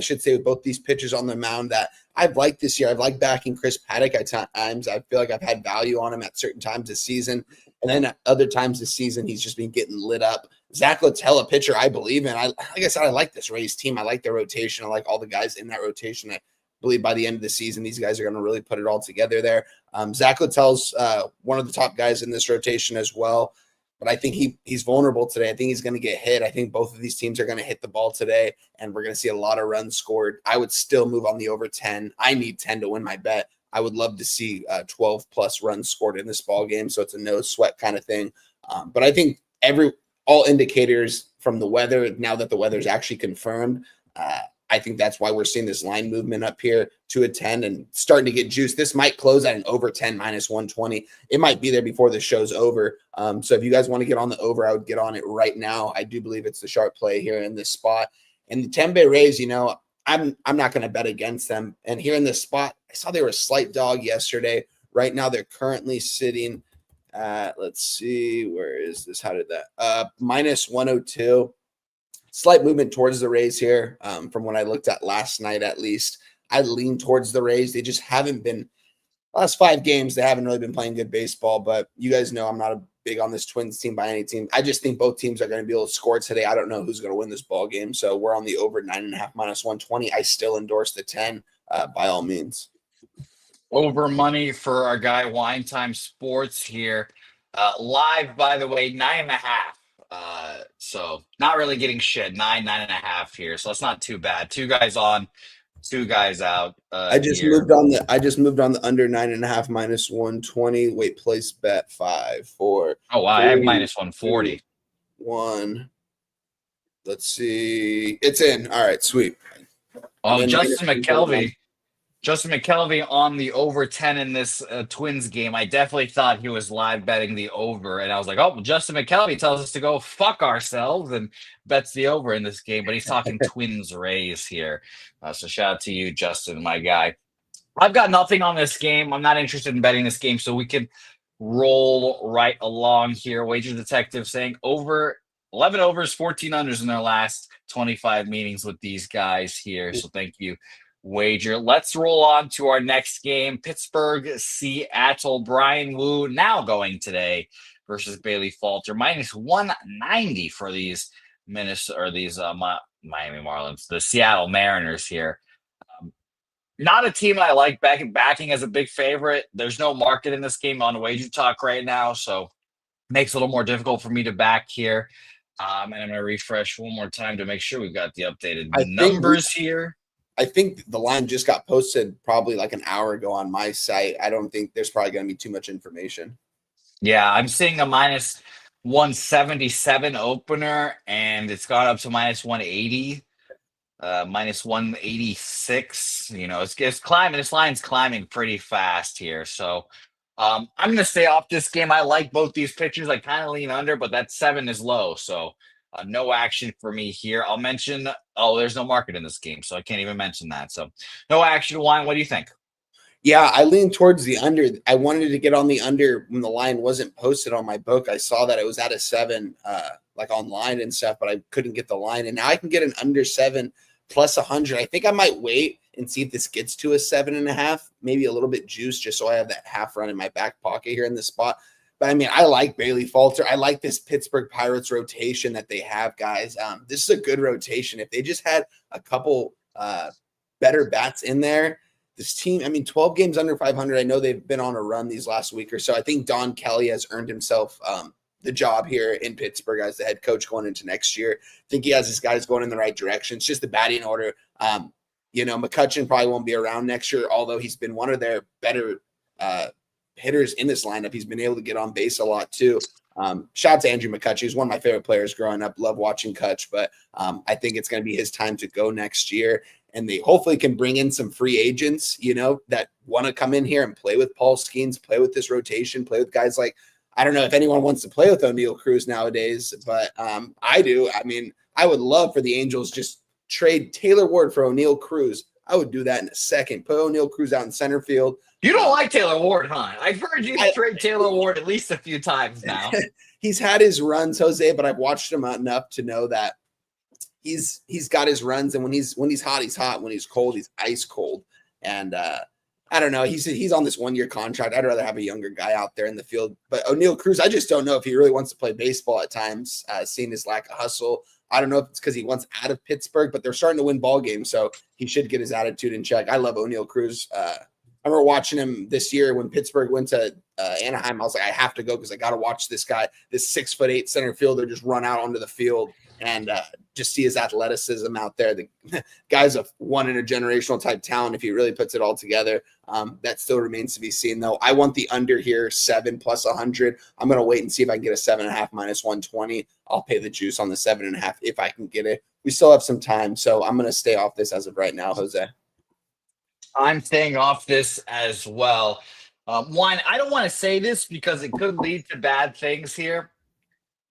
should say with both these pitchers on the mound that I've liked this year. I've liked backing Chris Paddock at times. I feel like I've had value on him at certain times this season. And then at other times this season, he's just been getting lit up. Zach Littell, a pitcher I believe in. Like I said, I like this Rays team. I like their rotation. I like all the guys in that rotation. I believe by the end of the season, these guys are going to really put it all together there. Zach Littell's one of the top guys in this rotation as well. But I think he's vulnerable today. I think he's going to get hit. I think both of these teams are going to hit the ball today, and we're going to see a lot of runs scored. I would still move on the over 10. I need 10 to win my bet. I would love to see 12-plus runs scored in this ball game, so it's a no-sweat kind of thing. But I think all indicators from the weather, now that the weather is actually confirmed, I think that's why we're seeing this line movement up here to a 10 and starting to get juice. This might close at an over 10 minus 120. It might be there before the show's over. So if you guys want to get on the over, I would get on it right now. I do believe it's the sharp play here in this spot. And the Tampa Rays, I'm not going to bet against them. And here in this spot, I saw they were a slight dog yesterday. Right now, they're currently sitting at, let's see, where is this? How did that? Minus 102. Slight movement towards the Rays here. From what I looked at last night, at least, I lean towards the Rays. They just haven't been, last 5 games, they haven't really been playing good baseball. But you guys know I'm not a big on this Twins team by any team. I just think both teams are going to be able to score today. I don't know who's going to win this ball game. So we're on the over 9.5 minus 120. I still endorse the 10 by all means. Over money for our guy Wine Time Sports here. Live, by the way, 9.5. So not really getting shit. 9.5 here. So it's not too bad. 2 guys on, 2 guys out. I just moved on the under 9.5 minus 120. Wait, place bet 5, 4. Oh wow, 3, I have minus 140. 1. Let's see. It's in. All right, sweet. Justin McKelvey on the over 10 in this Twins game. I definitely thought he was live betting the over. And I was like, oh, well, Justin McKelvey tells us to go fuck ourselves and bets the over in this game. But he's talking Twins Rays here. So shout out to you, Justin, my guy. I've got nothing on this game. I'm not interested in betting this game. So we can roll right along here. Wager Detective saying over 11 overs, 14 unders in their last 25 meetings with these guys here. So thank you, Wager. Let's roll on to our next game. Pittsburgh, Seattle. Brian Wu now going today versus Bailey Falter. Minus 190 for these Miami Marlins, the Seattle Mariners here. Not a team I like backing as a big favorite. There's no market in this game on Wager Talk right now, so makes it a little more difficult for me to back here. And I'm going to refresh one more time to make sure we've got the updated numbers here. I think the line just got posted probably like an hour ago on my site. I don't think there's probably going to be too much information. Yeah, I'm seeing a minus 177 opener, and it's gone up to minus 180. minus 186. You know, it's climbing. This line's climbing pretty fast here. So I'm going to stay off this game. I like both these pitchers. I kind of lean under, but that 7 is low. So no action for me here. I'll mention, there's no market in this game, so I can't even mention that. So no action. Wine, what do you think? Yeah, I lean towards the under. I wanted to get on the under when the line wasn't posted on my book. I saw that it was at a 7, like online and stuff, but I couldn't get the line. And now I can get an under 7 plus 100. I think I might wait and see if this gets to a 7.5, maybe a little bit juice, just so I have that half run in my back pocket here in this spot. But I mean, I like Bailey Falter. I like this Pittsburgh Pirates rotation that they have, guys. This is a good rotation. If they just had a couple better bats in there, this team, I mean, 12 games under 500. I know they've been on a run these last week or so. I think Don Kelly has earned himself the job here in Pittsburgh as the head coach going into next year. I think he has his guys going in the right direction. It's just the batting order. McCutchen probably won't be around next year, although he's been one of their better hitters in this lineup. He's been able to get on base a lot too. Shout out to Andrew McCutchen. He's one of my favorite players growing up. Love watching Kutch, but I think it's going to be his time to go next year. And they hopefully can bring in some free agents, that want to come in here and play with Paul Skeens, play with this rotation, play with guys like, I don't know if anyone wants to play with O'Neal Cruz nowadays, but I do. I mean, I would love for the Angels just trade Taylor Ward for O'Neal Cruz. I would do that in a second. Put O'Neal Cruz out in center field. You don't like Taylor Ward, huh? I've heard you trade Taylor Ward at least a few times now. He's had his runs, Jose, but I've watched him enough to know that he's got his runs, and when he's hot, he's hot. When he's cold, he's ice cold. And I don't know. He's on this 1-year contract. I'd rather have a younger guy out there in the field. But O'Neal Cruz, I just don't know if he really wants to play baseball at times, seeing his lack of hustle. I don't know if it's because he wants out of Pittsburgh, but they're starting to win ball games, so he should get his attitude in check. I love O'Neal Cruz. I remember watching him this year when Pittsburgh went to Anaheim. I was like, I have to go because I got to watch this guy, this 6'8" center fielder, just run out onto the field and just see his athleticism out there. The guy's a one in a generational type talent if he really puts it all together. That still remains to be seen, though. I want the under here, 7 plus 100. I'm going to wait and see if I can get a 7.5 minus 120. I'll pay the juice on the 7.5 if I can get it. We still have some time, so I'm going to stay off this as of right now, Jose. I'm staying off this as well. One, I don't want to say this because it could lead to bad things here,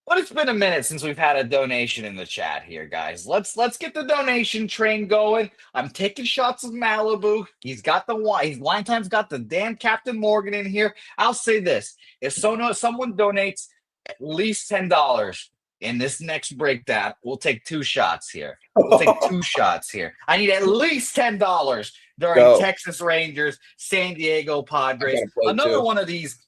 but it's been a minute since we've had a donation in the chat here, guys. Let's get the donation train going. I'm taking shots of Malibu. He's got the wine. His wine time's got the damn Captain Morgan in here. I'll say this: if someone donates at least $10 in this next breakdown, we'll take 2 shots here. We'll take 2 shots here. I need at least $10 during Texas Rangers, San Diego Padres. Another one of these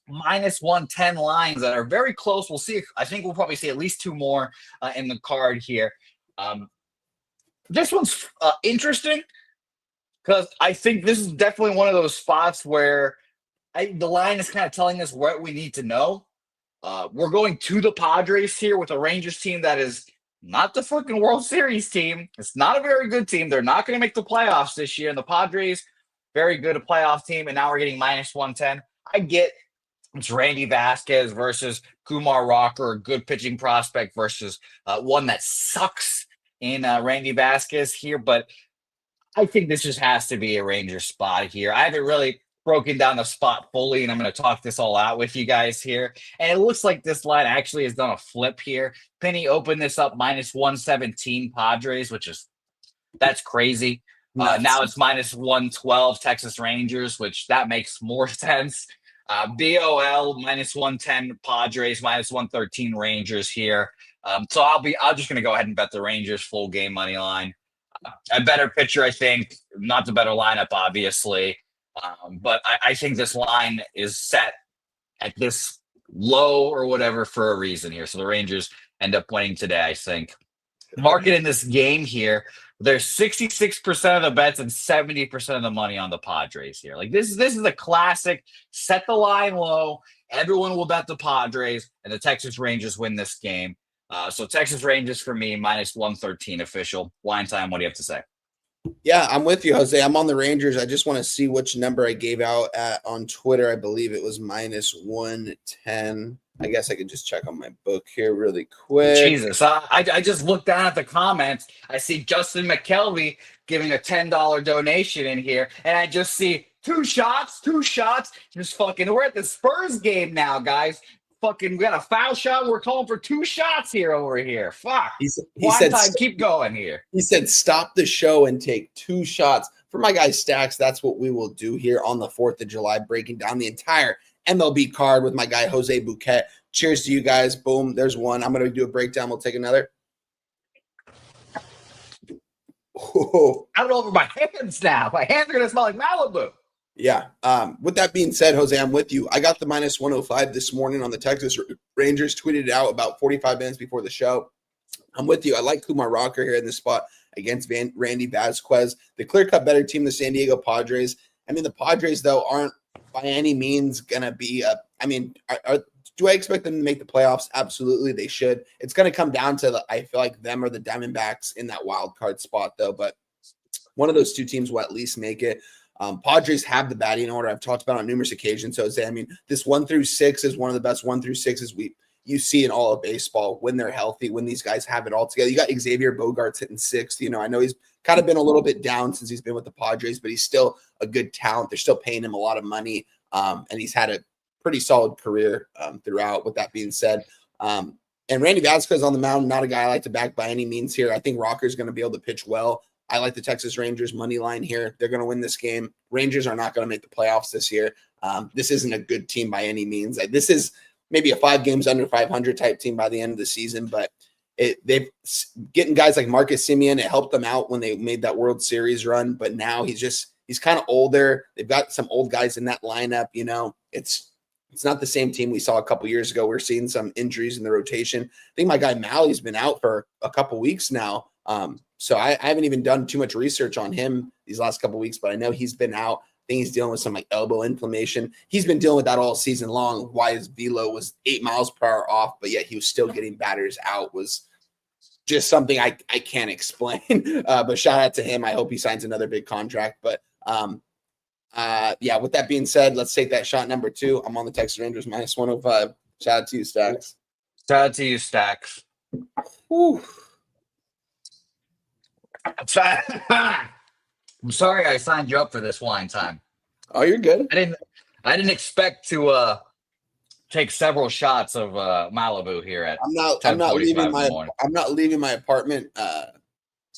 minus 110 lines that are very close. We'll see. I think we'll probably see at least 2 more in the card here. This one's interesting because I think this is definitely one of those spots where the line is kind of telling us what we need to know. We're going to the Padres here with a Rangers team that is not the fucking World Series team. It's not a very good team. They're not going to make the playoffs this year. And the Padres, very good, a playoff team. And now we're getting minus 110. I get it's Randy Vasquez versus Kumar Rocker, a good pitching prospect versus one that sucks in Randy Vasquez here. But I think this just has to be a Rangers spot here. I haven't really broken down the spot fully, and I'm going to talk this all out with you guys here. And it looks like this line actually has done a flip here. Penny opened this up minus 117 Padres, that's crazy. Now it's minus 112 Texas Rangers, which that makes more sense. BOL minus 110 Padres, minus 113 Rangers here. So I'm just going to go ahead and bet the Rangers full game money line. A better pitcher, I think, not the better lineup, obviously. But I think this line is set at this low or whatever for a reason here. So the Rangers end up winning today, I think. Market in this game here, there's 66% of the bets and 70% of the money on the Padres here. Like this is a classic. Set the line low. Everyone will bet the Padres, and the Texas Rangers win this game. So Texas Rangers for me, minus 113 official. Wine time, what do you have to say? Yeah, I'm with you, Jose. I'm on the Rangers. I just want to see which number I gave out on Twitter. I believe it was minus 110. I guess I could just check on my book here really quick. Jesus, I just looked down at the comments. I see Justin McKelvey giving a $10 donation in here, and I just see two shots. Just fucking, we're at the Spurs game now, guys. Fucking, we got a foul shot. We're calling for 2 shots here over here. Fuck. He One said, time, keep going here. He said, stop the show and take 2 shots. For my guy Stacks, that's what we will do here on the 4th of July, breaking down the entire MLB card with my guy Jose Bouquett. Cheers to you guys. Boom, there's one. I'm going to do a breakdown. We'll take another. Oh. Out over my hands now. My hands are going to smell like Malibu. Yeah. With that being said, Jose, I'm with you. I got the minus 105 this morning on the Texas Rangers. Tweeted it out about 45 minutes before the show. I'm with you. I like Kumar Rocker here in this spot against Randy Vasquez. The clear-cut better team, the San Diego Padres. I mean, the Padres, though, aren't by any means going to be do I expect them to make the playoffs? Absolutely, they should. It's going to come down to, I feel like, them or the Diamondbacks in that wild card spot, though. But one of those two teams will at least make it. Padres have the batting order. I've talked about on numerous occasions. So, I mean, this 1 through 6 is one of the best 1 through 6s you see in all of baseball when they're healthy, when these guys have it all together. You got Xavier Bogaerts hitting 6th. You know, I know he's kind of been a little bit down since he's been with the Padres, but he's still a good talent. They're still paying him a lot of money, and he's had a pretty solid career throughout. With that being said, and Randy Vasquez on the mound, not a guy I like to back by any means here. I think Rocker's going to be able to pitch well. I like the Texas Rangers money line here. They're going to win this game. Rangers are not going to make the playoffs this year. This isn't a good team by any means. This is maybe a 5 games under 500 type team by the end of the season, but they've getting guys like Marcus Semien. It helped them out when they made that World Series run, but now he's kind of older. They've got some old guys in that lineup. You know, it's not the same team we saw a couple years ago. We're seeing some injuries in the rotation. I think my guy Mally's been out for a couple weeks now. So I haven't even done too much research on him these last couple weeks, but I know he's been out. I think he's dealing with some like elbow inflammation. He's been dealing with that all season long. Why his velo was 8 miles per hour off, but yet he was still getting batters out was just something I can't explain. But shout out to him. I hope he signs another big contract. But yeah, with that being said, let's take that shot number 2. I'm on the Texas Rangers minus 105. Shout out to you, Stacks. Shout out to you, Stacks. Whew. I'm sorry I signed you up for this wine time. Oh, you're good. I didn't expect to take several shots of Malibu here at I'm not leaving my apartment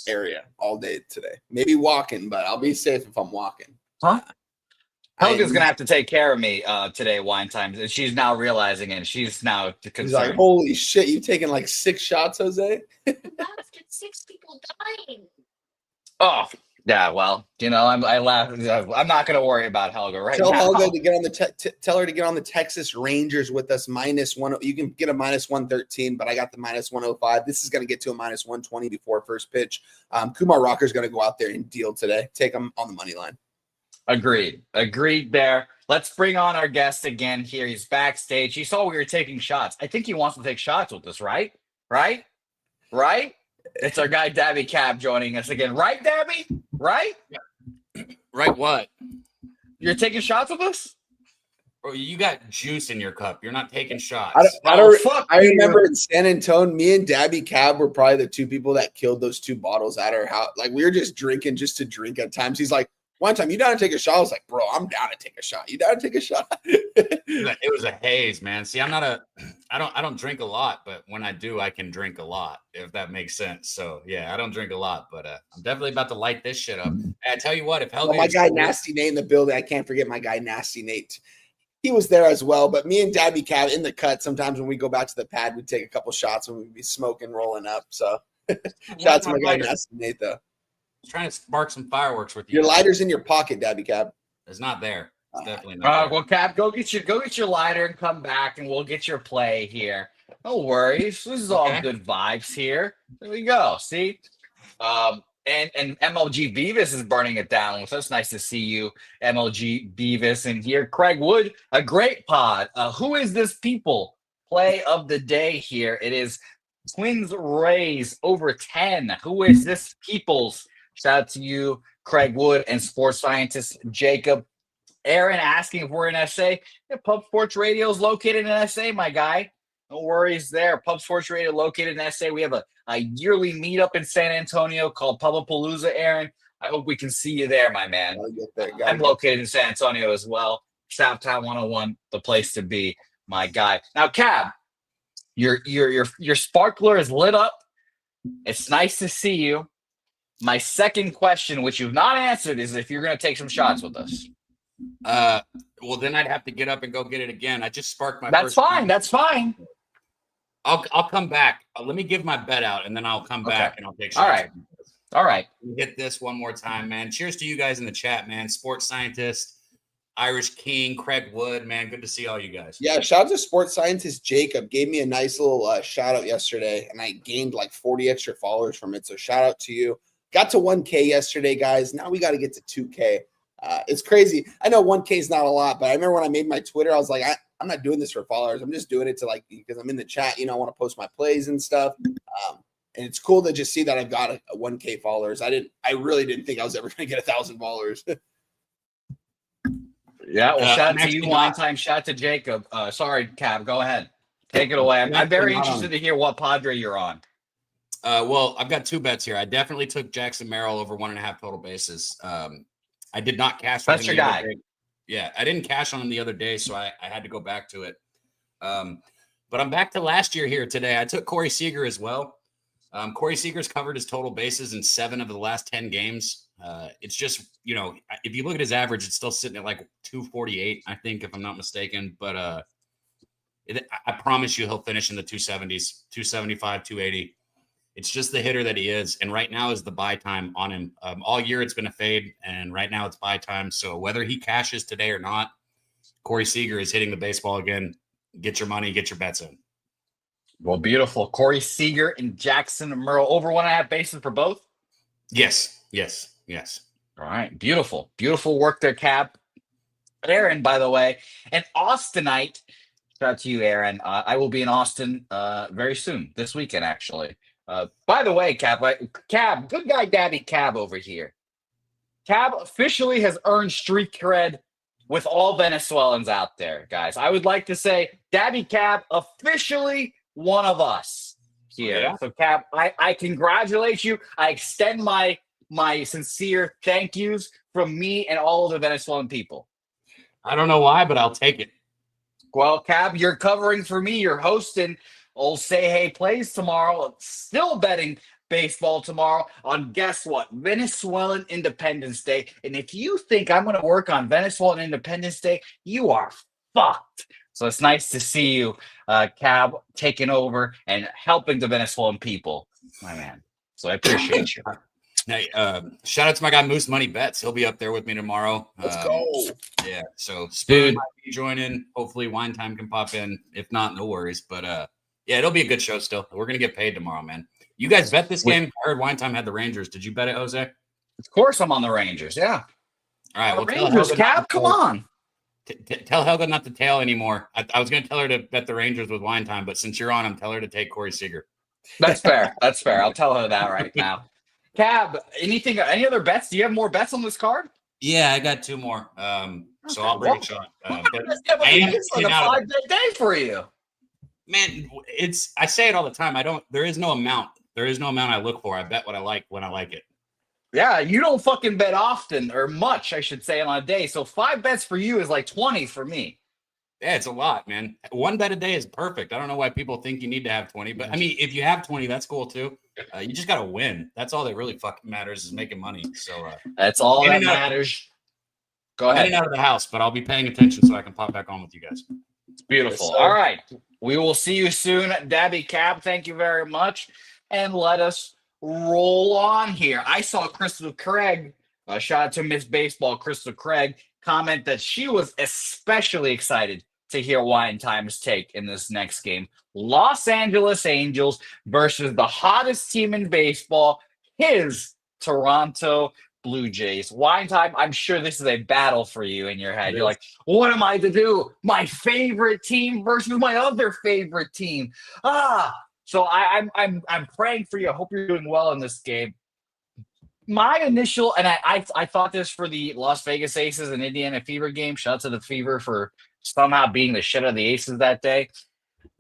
area all day today. Maybe walking, but I'll be safe if I'm walking. Huh? Helga's gonna have to take care of me today, wine time. She's now realizing it. She's now concerned. He's like, holy shit, you've taken like 6 shots, Jose? That's 6 people dying. Oh, yeah. Well, you know, I laugh. I'm not going to worry about Helga right now. Tell Helga to get on tell her to get on the Texas Rangers with us minus 1. You can get a minus 113, but I got the minus 105. This is going to get to a minus 120 before first pitch. Kumar Rocker's going to go out there and deal today. Take him on the money line. Agreed there. Let's bring on our guest again here. He's backstage. He saw we were taking shots. I think he wants to take shots with us, right? It's our guy, Dabby Cab, joining us again. Right, Dabby? Right? Right what? You're taking shots with us? Bro, you got juice in your cup. You're not taking shots. I remember in San Antonio, me and Dabby Cab were probably the 2 people that killed those 2 bottles at our house. Like, we were just drinking just to drink at times. He's like, one time, you down to take a shot? I was like, bro, I'm down to take a shot. You down to take a shot? It was a haze, man. See, I don't drink a lot, but when I do, I can drink a lot, if that makes sense. So yeah, I don't drink a lot, but I'm definitely about to light this shit up. And I tell you what, if Helga, my guy Nasty Nate in the building, I can't forget my guy Nasty Nate. He was there as well. But me and Dabby Cab in the cut, sometimes when we go back to the pad, we'd take a couple shots and we'd be smoking, rolling up. So shout out to my guy Nasty Nate though. Trying to spark some fireworks with you. Your lighter's in your pocket, Dabby Cab. It's not there. It's definitely not there. Well, Cab, go get your lighter and come back, and we'll get your play here. No worries. This is all good vibes here. There we go. See, and MLG Beavis is burning it down. So it's nice to see you, MLG Beavis, and here Craig Wood, a great pod. Who is this people? Play of the day here. It is Twins Rays over 10. Who is this people's? Shout out to you, Craig Wood, and sports scientist Jacob Aaron asking if we're in SA. Yeah, Pub Sports Radio is located in SA, my guy. No worries there. Pub Sports Radio located in SA. We have a yearly meetup in San Antonio called Pubapalooza, Aaron. I hope we can see you there, my man. I'm located in San Antonio as well. Southtown 101, the place to be, my guy. Now, Cab, your sparkler is lit up. It's nice to see you. My second question, which you've not answered, is if you're going to take some shots with us. Well, then I'd have to get up and go get it again. I just sparked my. That's fine. One. That's fine. I'll come back. Let me give my bet out, and then I'll come back and I'll take shots. All right. Hit this one more time, man. Cheers to you guys in the chat, man. Sports scientist, Irish King, Craig Wood, man. Good to see all you guys. Yeah, shout out to sports scientist Jacob. Gave me a nice little shout out yesterday, and I gained like 40 extra followers from it. So shout out to you. Got to 1K yesterday, guys. Now we got to get to 2K. It's crazy. I know 1K is not a lot, but I remember when I made my Twitter, I was like, I'm not doing this for followers. I'm just doing it to because I'm in the chat, I want to post my plays and stuff. And it's cool to just see that I've got a 1K followers. I really didn't think I was ever going to get 1,000 followers. Yeah. Well, shout out to you one time. Shout out to Jacob. Sorry, Cab. Go ahead. Take it away. I'm very interested to hear what Padre you're on. Well, I've got two bets here. I definitely took Jackson Merrill over 1.5 total bases. I did not cash. That's your guy. Yeah, I didn't cash on him the other day, so I had to go back to it. But I'm back to last year here today. I took Corey Seager as well. Corey Seager's covered his total bases in 7 of the last 10 games. It's just, if you look at his average, it's still sitting at like 248, I think, if I'm not mistaken. But I promise you he'll finish in the 270s, 275, 280. It's just the hitter that he is. And right now is the buy time on him. All year it's been a fade, and right now it's buy time. So whether he cashes today or not, Corey Seager is hitting the baseball again. Get your money, get your bets in. Well, beautiful. Corey Seager and Jackson Merrill over 1.5 bases for both? Yes. All right. Beautiful. Beautiful work there, Cap. Aaron, by the way, an Austinite. Shout out to you, Aaron. I will be in Austin very soon, this weekend, actually. By the way, Cab, good guy Daddy Cab over here. Cab officially has earned street cred with all Venezuelans out there, guys. I would like to say Daddy Cab officially one of us here. Yeah. So, Cab, I congratulate you. I extend my sincere thank yous from me and all of the Venezuelan people. I don't know why, but I'll take it. Well, Cab, you're covering for me. You're hosting Old Say Hey Plays tomorrow. Still betting baseball tomorrow on, guess what? Venezuelan Independence Day. And if you think I'm going to work on Venezuelan Independence Day, you are fucked. So it's nice to see you, Cab, taking over and helping the Venezuelan people, my man. So I appreciate you. Hey, shout out to my guy Moose Money Bets. He'll be up there with me tomorrow. Let's go. Yeah, so Spoon might be joining. Hopefully Wine Time can pop in. If not, no worries. But yeah, it'll be a good show still. We're going to get paid tomorrow, man. You guys bet this game? I heard Wine Time had the Rangers. Did you bet it, Jose? Of course I'm on the Rangers, yeah. All right. Well, Rangers, Cab, come on. Tell Helga not to tail anymore. I was going to tell her to bet the Rangers with Wine Time, but since you're on them, tell her to take Corey Seager. That's fair. That's fair. I'll tell her that right now. Cab, any other bets? Do you have more bets on this card? Yeah, I got 2 more. So I'll bring it on. It's like a 5-bet day for you. Man, I say it all the time. There is no amount. There is no amount I look for. I bet what I like when I like it. Yeah, you don't fucking bet often or much, I should say, on a day. So 5 bets for you is like 20 for me. Yeah, it's a lot, man. 1 bet a day is perfect. I don't know why people think you need to have 20, but I mean, if you have 20, that's cool too. You just got to win. That's all that really fucking matters is making money. So that's all that matters. Go ahead. I'm in and out of the house, but I'll be paying attention so I can pop back on with you guys. It's beautiful. All right. We will see you soon, Dabby Cab. Thank you very much. And let us roll on here. I saw Crystal Craig, shout out to Miss Baseball, Crystal Craig, comment that she was especially excited to hear Wine Time's take in this next game. Los Angeles Angels versus the hottest team in baseball, his Toronto Blue Jays. Wine Time, I'm sure this is a battle for you in your head. You're like, what am I to do? My favorite team versus my other favorite team. So I'm praying for you. I hope you're doing well in this game. My initial, and I thought this for the Las Vegas Aces and Indiana Fever game. Shout out to the Fever for somehow being the shit of the Aces that day.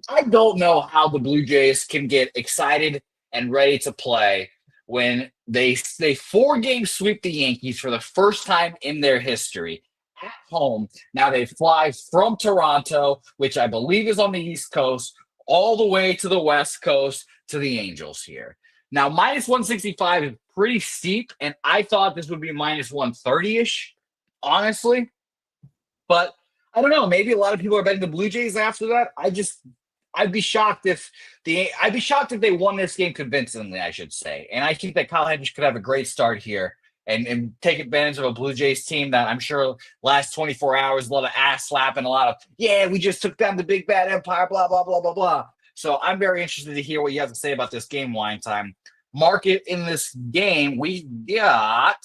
I don't know how the Blue Jays can get excited and ready to play when they 4-game sweep the Yankees for the first time in their history at home. Now they fly from Toronto, which I believe is on the East Coast, all the way to the West Coast to the Angels here. Now, minus 165 is pretty steep, and I thought this would be minus 130-ish, honestly. But I don't know. Maybe a lot of people are betting the Blue Jays after that. I'd be shocked if they won this game convincingly, I should say. And I think that Kyle Hendricks could have a great start here and take advantage of a Blue Jays team that I'm sure last 24 hours, a lot of ass slapping, a lot of, yeah, we just took down the big bad empire, blah, blah, blah, blah, blah. So I'm very interested to hear what you have to say about this game, Wine Time. Market in this game, we got,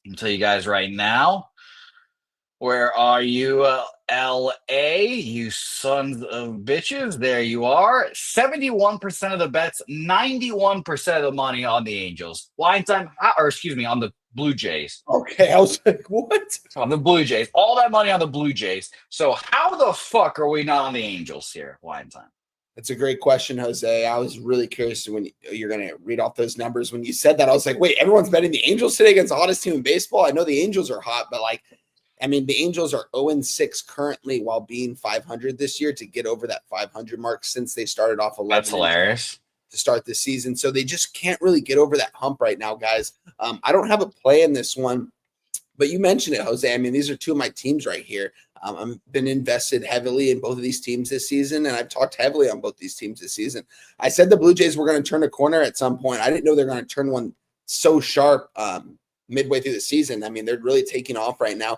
I'll tell you guys right now, where are you, LA, you sons of bitches? There you are. 71% of the bets, 91% of the money on the Angels. Wine Time, on the Blue Jays. Okay, I was like, what? On the Blue Jays. All that money on the Blue Jays. So how the fuck are we not on the Angels here, Wine Time? That's a great question, Jose. I was really curious when you're going to read off those numbers. When you said that, I was like, wait, everyone's betting the Angels today against the hottest team in baseball? I know the Angels are hot, but the Angels are 0-6 currently while being 500 this year to get over that 500 mark since they started off 11. That's hilarious. To start the season. So they just can't really get over that hump right now, guys. I don't have a play in this one, but you mentioned it, Jose. I mean, these are two of my teams right here. I've been invested heavily in both of these teams this season, and I've talked heavily on both these teams this season. I said the Blue Jays were going to turn a corner at some point. I didn't know they're going to turn one so sharp midway through the season. I mean, they're really taking off right now.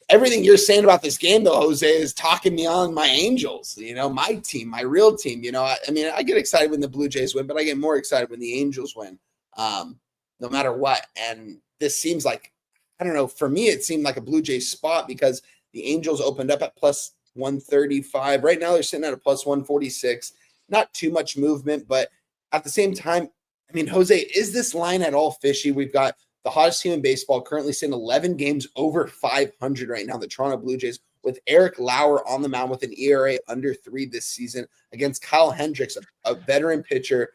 Everything you're saying about this game, though, Jose, is talking me on my Angels, my team, my real team. I get excited when the Blue Jays win, but I get more excited when the Angels win, no matter what. And this seems like, I don't know, for me, it seemed like a Blue Jays spot because the Angels opened up at plus 135. Right now, they're sitting at a plus 146. Not too much movement, but at the same time, I mean, Jose, is this line at all fishy? We've got the hottest team in baseball currently sitting 11 games over 500 right now, the Toronto Blue Jays, with Eric Lauer on the mound with an ERA under 3 this season against Kyle Hendricks, a veteran pitcher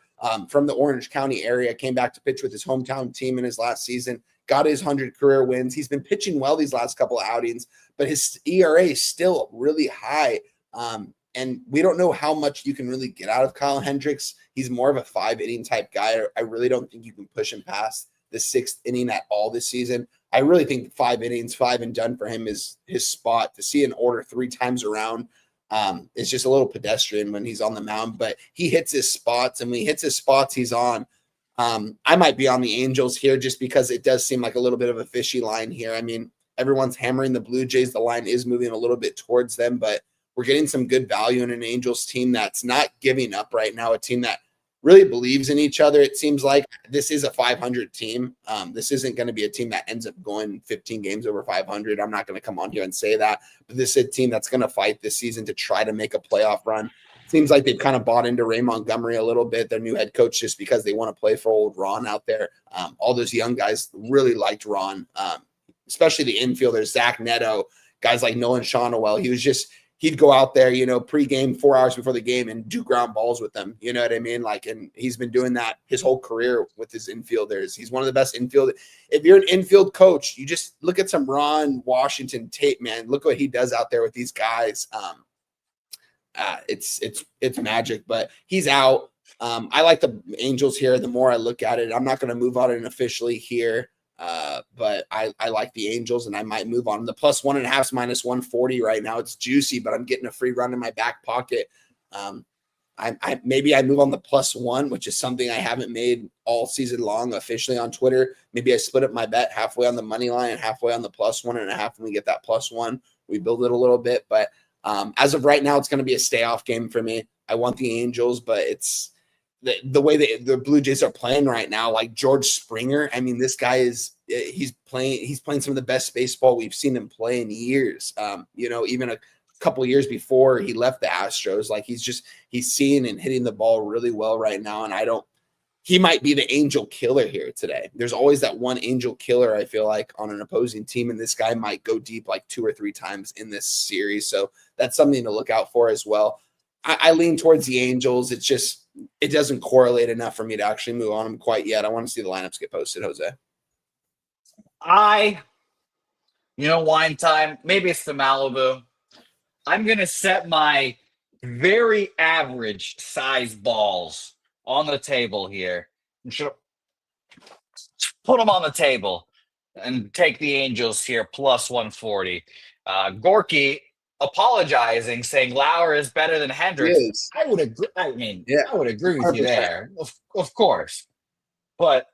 from the Orange County area, came back to pitch with his hometown team in his last season, got his 100 career wins. He's been pitching well these last couple of outings, but his ERA is still really high. And we don't know how much you can really get out of Kyle Hendricks. He's more of a 5-inning type guy. I really don't think you can push him past the 6th inning at all this season. I really think 5 innings, 5 and done for him is his spot. To see an order 3 times around is just a little pedestrian when he's on the mound, but he hits his spots, and when he hits his spots, he's on. I might be on the Angels here just because it does seem like a little bit of a fishy line here. I mean, everyone's hammering the Blue Jays. The line is moving a little bit towards them, but we're getting some good value in an Angels team that's not giving up right now, a team that really believes in each other. It seems like this is a 500 team. This isn't going to be a team that ends up going 15 games over 500. I'm not going to come on here and say that, but this is a team that's going to fight this season to try to make a playoff run. Seems like they've kind of bought into Ray Montgomery a little bit, their new head coach, just because they want to play for old Ron out there. All those young guys really liked Ron, especially the infielders, Zach Neto, guys like Nolan Shawnoel. He'd go out there, pregame 4 hours before the game and do ground balls with them. You know what I mean? And he's been doing that his whole career with his infielders. He's one of the best infield. If you're an infield coach, you just look at some Ron Washington tape, man. Look what he does out there with these guys. It's magic, but he's out. I like the Angels here. The more I look at it, I'm not going to move on it officially here. But I like the Angels, and I might move on. The plus 1.5 is minus 140 right now. It's juicy, but I'm getting a free run in my back pocket. Maybe I move on the plus 1, which is something I haven't made all season long officially on Twitter. Maybe I split up my bet halfway on the money line and halfway on the plus 1.5. When we get that plus 1, we build it a little bit. But as of right now, it's going to be a stay off game for me. I want the Angels, but it's the way the Blue Jays are playing right now, like George Springer. I mean, this guy he's playing some of the best baseball we've seen him play in years. Even a couple of years before he left the Astros, he's seeing and hitting the ball really well right now. And he might be the angel killer here today. There's always that one angel killer, I feel like, on an opposing team, and this guy might go deep like 2 or 3 times in this series. So that's something to look out for as well. I lean towards the Angels. It's just, it doesn't correlate enough for me to actually move on them quite yet. I want to see the lineups get posted, Jose. Wine time. Maybe it's the Malibu. I'm going to set my very average size balls on the table here. Put them on the table and take the Angels here plus 140. Gorky apologizing, saying Lauer is better than Hendricks. I would agree. I would agree with 100%. You there, of course. But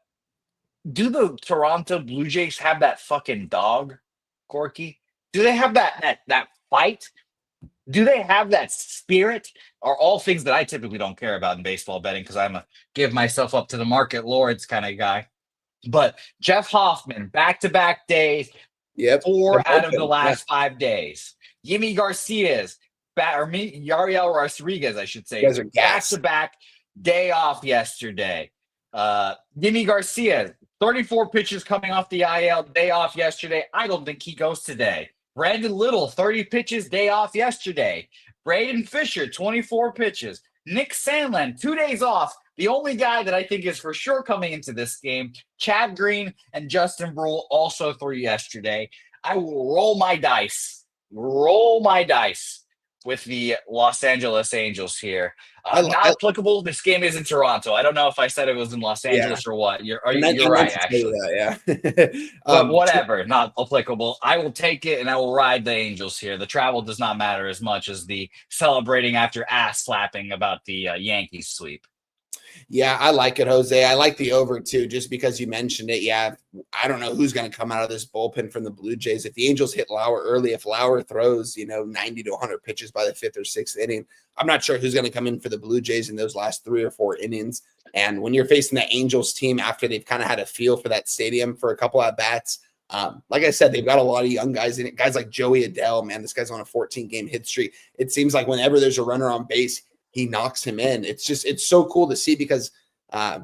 do the Toronto Blue Jays have that fucking dog, Gorky? Do they have that fight? Do they have that spirit? Are all things that I typically don't care about in baseball betting because I'm a give myself up to the market lords kind of guy. But Jeff Hoffman, back-to-back days, 4 out of the last 5 days. Yimi Garcia's, Yariel Rodriguez, I should say, back-to-back day off yesterday. Yimi Garcia, 34 pitches coming off the IL, day off yesterday. I don't think he goes today. Brandon Little, 30 pitches, day off yesterday. Braden Fisher, 24 pitches. Nick Sandlin, 2 days off. The only guy that I think is for sure coming into this game, Chad Green and Justin Brule, also 3 yesterday. I will roll my dice with the Los Angeles Angels here. Not applicable. This game is in Toronto. I don't know if I said it was in Los Angeles or what. You're right, actually. But whatever, not applicable. I will take it, and I will ride the Angels here. The travel does not matter as much as the celebrating after ass slapping about the Yankees sweep. Yeah, I like it, Jose. I like the over too, just because you mentioned it. Yeah, I don't know who's going to come out of this bullpen from the Blue Jays. If the Angels hit Lauer early, if Lauer throws, 90 to 100 pitches by the 5th or 6th inning, I'm not sure who's going to come in for the Blue Jays in those last 3 or 4 innings. And when you're facing the Angels team after they've kind of had a feel for that stadium for a couple at bats, like I said, they've got a lot of young guys in it. Guys like Joey Adele, man, this guy's on a 14-game hit streak. It seems like whenever there's a runner on base, he knocks him in. It's so cool to see because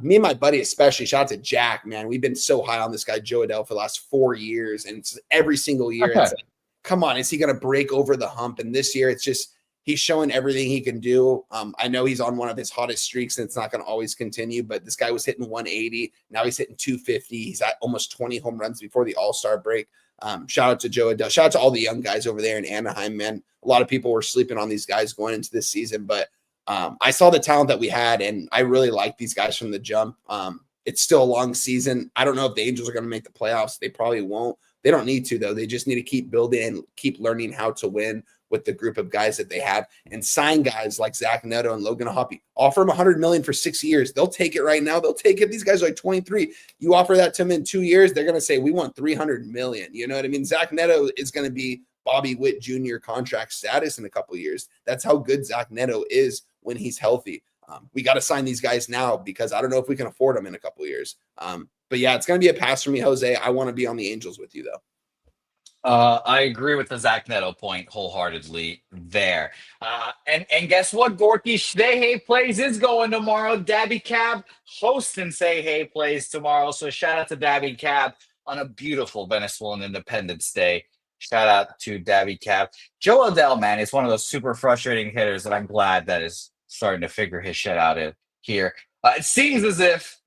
me and my buddy, especially, shout out to Jack, man. We've been so high on this guy, Joe Adele, for the last 4 years. And it's every single year, it's like, come on, is he going to break over the hump? And this year, it's just, he's showing everything he can do. I know he's on one of his hottest streaks, and it's not going to always continue, but this guy was hitting 180. Now he's hitting 250. He's at almost 20 home runs before the All-Star break. Shout out to Joe Adele. Shout out to all the young guys over there in Anaheim, man. A lot of people were sleeping on these guys going into this season, but I saw the talent that we had, and I really like these guys from the jump. It's still a long season. I don't know if the Angels are going to make the playoffs. They probably won't. They don't need to, though. They just need to keep building and keep learning how to win with the group of guys that they have and sign guys like Zach Neto and Logan Hoppe. Offer them $100 million for 6 years. They'll take it right now. They'll take it. These guys are like 23. You offer that to them in 2 years, they're going to say, we want $300 million. You know what I mean? Zach Neto is going to be Bobby Witt Jr. contract status in a couple of years. That's how good Zach Neto is when he's healthy. We got to sign these guys now because I don't know if we can afford them in a couple of years. But yeah, it's going to be a pass for me, Jose. I want to be on the Angels with you, though. I agree with the Zach Neto point wholeheartedly there. And guess what? Gorky Say Hey Plays is going tomorrow. Dabby Cab hosting Say Hey Plays tomorrow. So shout out to Dabby Cab on a beautiful Venezuelan Independence Day. Shout out to Dabby Cab. Joe Adele, man, is one of those super frustrating hitters that I'm glad that is starting to figure his shit out here. It seems as if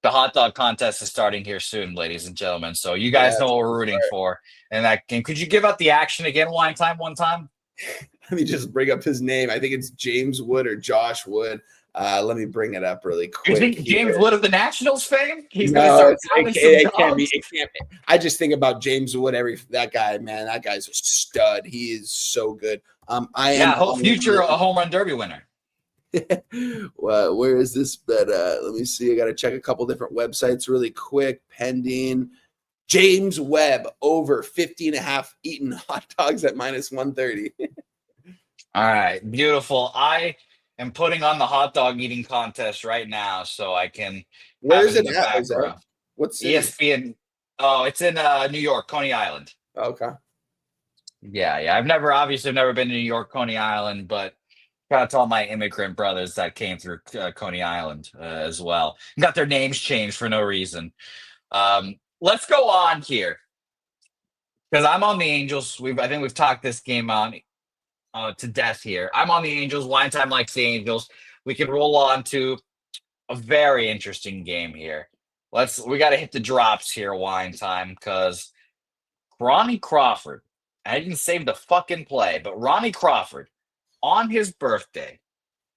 the hot dog contest is starting here soon, ladies and gentlemen. So you guys know what we're rooting for in that game. Could you give out the action again one time? Let me just bring up his name. I think it's James Wood or Josh Wood. Let me bring it up really quick. You think James Wood of the Nationals fame? He's no, it can't be. I just think about James Wood. That guy, man. That guy's a stud. He is so good. Future a home run derby winner. Well, where is this bet? Let me see. I got to check a couple different websites really quick. Pending. James Webb over 50.5 eaten hot dogs at -130. All right, beautiful. I am putting on the hot dog eating contest right now, so I can. Where is it at? What's ESPN? Oh, it's in New York, Coney Island. Okay. Yeah. I've never been to New York, Coney Island, but Shout out to all my immigrant brothers that came through Coney Island as well. Got their names changed for no reason. Let's go on here because I'm on the Angels. I think we've talked this game on to death here. I'm on the Angels. Wine Time likes the Angels. We can roll on to a very interesting game here. We got to hit the drops here, Wine Time, because Ronnie Crawford. I didn't save the fucking play, but Ronnie Crawford, on his birthday,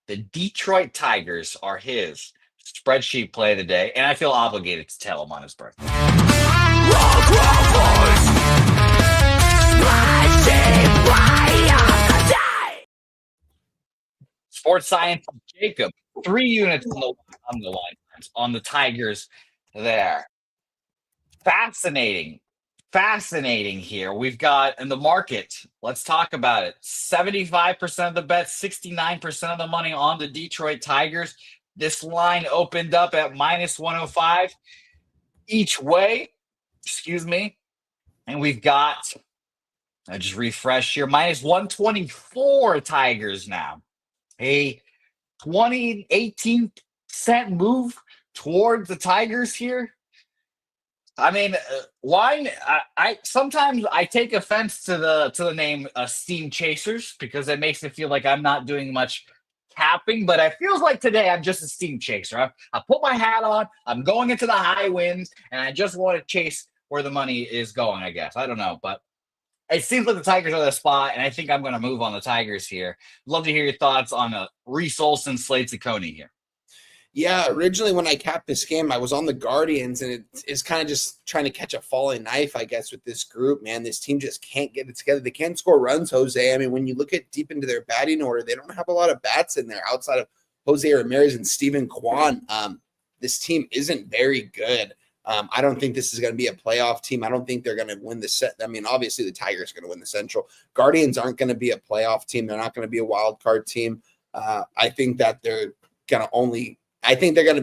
the Detroit Tigers are his spreadsheet play of the day, and I feel obligated to tell him on his birthday. Sports Science Jacob, 3 units on the line on the Tigers there. Fascinating here. We've got in the market, let's talk about it. 75% of the bets, 69% of the money on the Detroit Tigers. This line opened up at -105 each way. Excuse me. And we've got, I just refresh here, -124 Tigers now. A 18-cent move towards the Tigers here. I mean, wine. I sometimes I take offense to the name Steam Chasers because it makes it feel like I'm not doing much capping. But it feels like today I'm just a steam chaser. I put my hat on. I'm going into the high winds, and I just want to chase where the money is going. I guess I don't know, but it seems like the Tigers are the spot, and I think I'm going to move on the Tigers here. Love to hear your thoughts on Reese Olson, Slade Ciccone here. Yeah, originally when I capped this game, I was on the Guardians, and it's kind of just trying to catch a falling knife, I guess, with this group, man. This team just can't get it together. They can't score runs, Jose. I mean, when you look at deep into their batting order, they don't have a lot of bats in there outside of Jose Ramirez and Steven Kwan. This team isn't very good. I don't think this is going to be a playoff team. I don't think they're going to win the set. I mean, obviously the Tigers are going to win the Central. Guardians aren't going to be a playoff team. They're not going to be a wild card team. I think that they're going to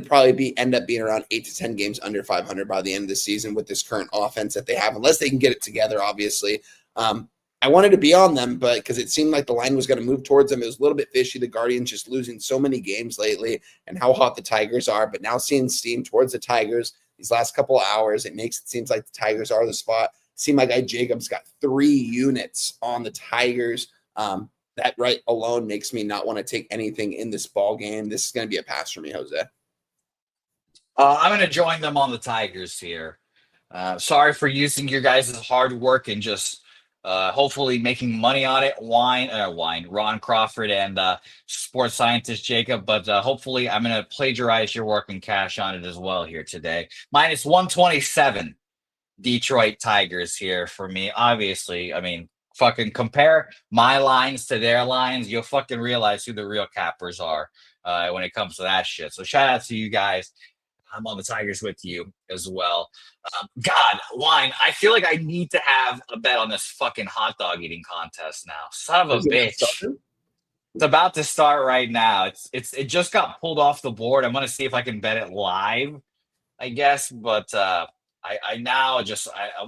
probably end up being around 8 to 10 games under 500 by the end of the season with this current offense that they have, unless they can get it together, obviously. I wanted to be on them, but because it seemed like the line was going to move towards them. It was a little bit fishy. The Guardians just losing so many games lately and how hot the Tigers are. But now seeing steam towards the Tigers these last couple of hours, it seems like the Tigers are the spot. Seemed like Guy Jacobs got 3 units on the Tigers. That right alone makes me not want to take anything in this ball game. This is going to be a pass for me, Jose. I'm going to join them on the Tigers here. Sorry for using your guys' hard work and just hopefully making money on it. Ron Crawford and sports scientist Jacob. But hopefully I'm going to plagiarize your work and cash on it as well here today. -127 Detroit Tigers here for me. Obviously, I mean, fucking compare my lines to their lines, you'll fucking realize who the real cappers are when it comes to that shit. So shout out to you guys. I'm on the Tigers with you as well. God, Wine, I feel like I need to have a bet on this fucking hot dog eating contest now. Son of a bitch. It's about to start right now. It just got pulled off the board. I'm gonna see if I can bet it live, I guess. But I'm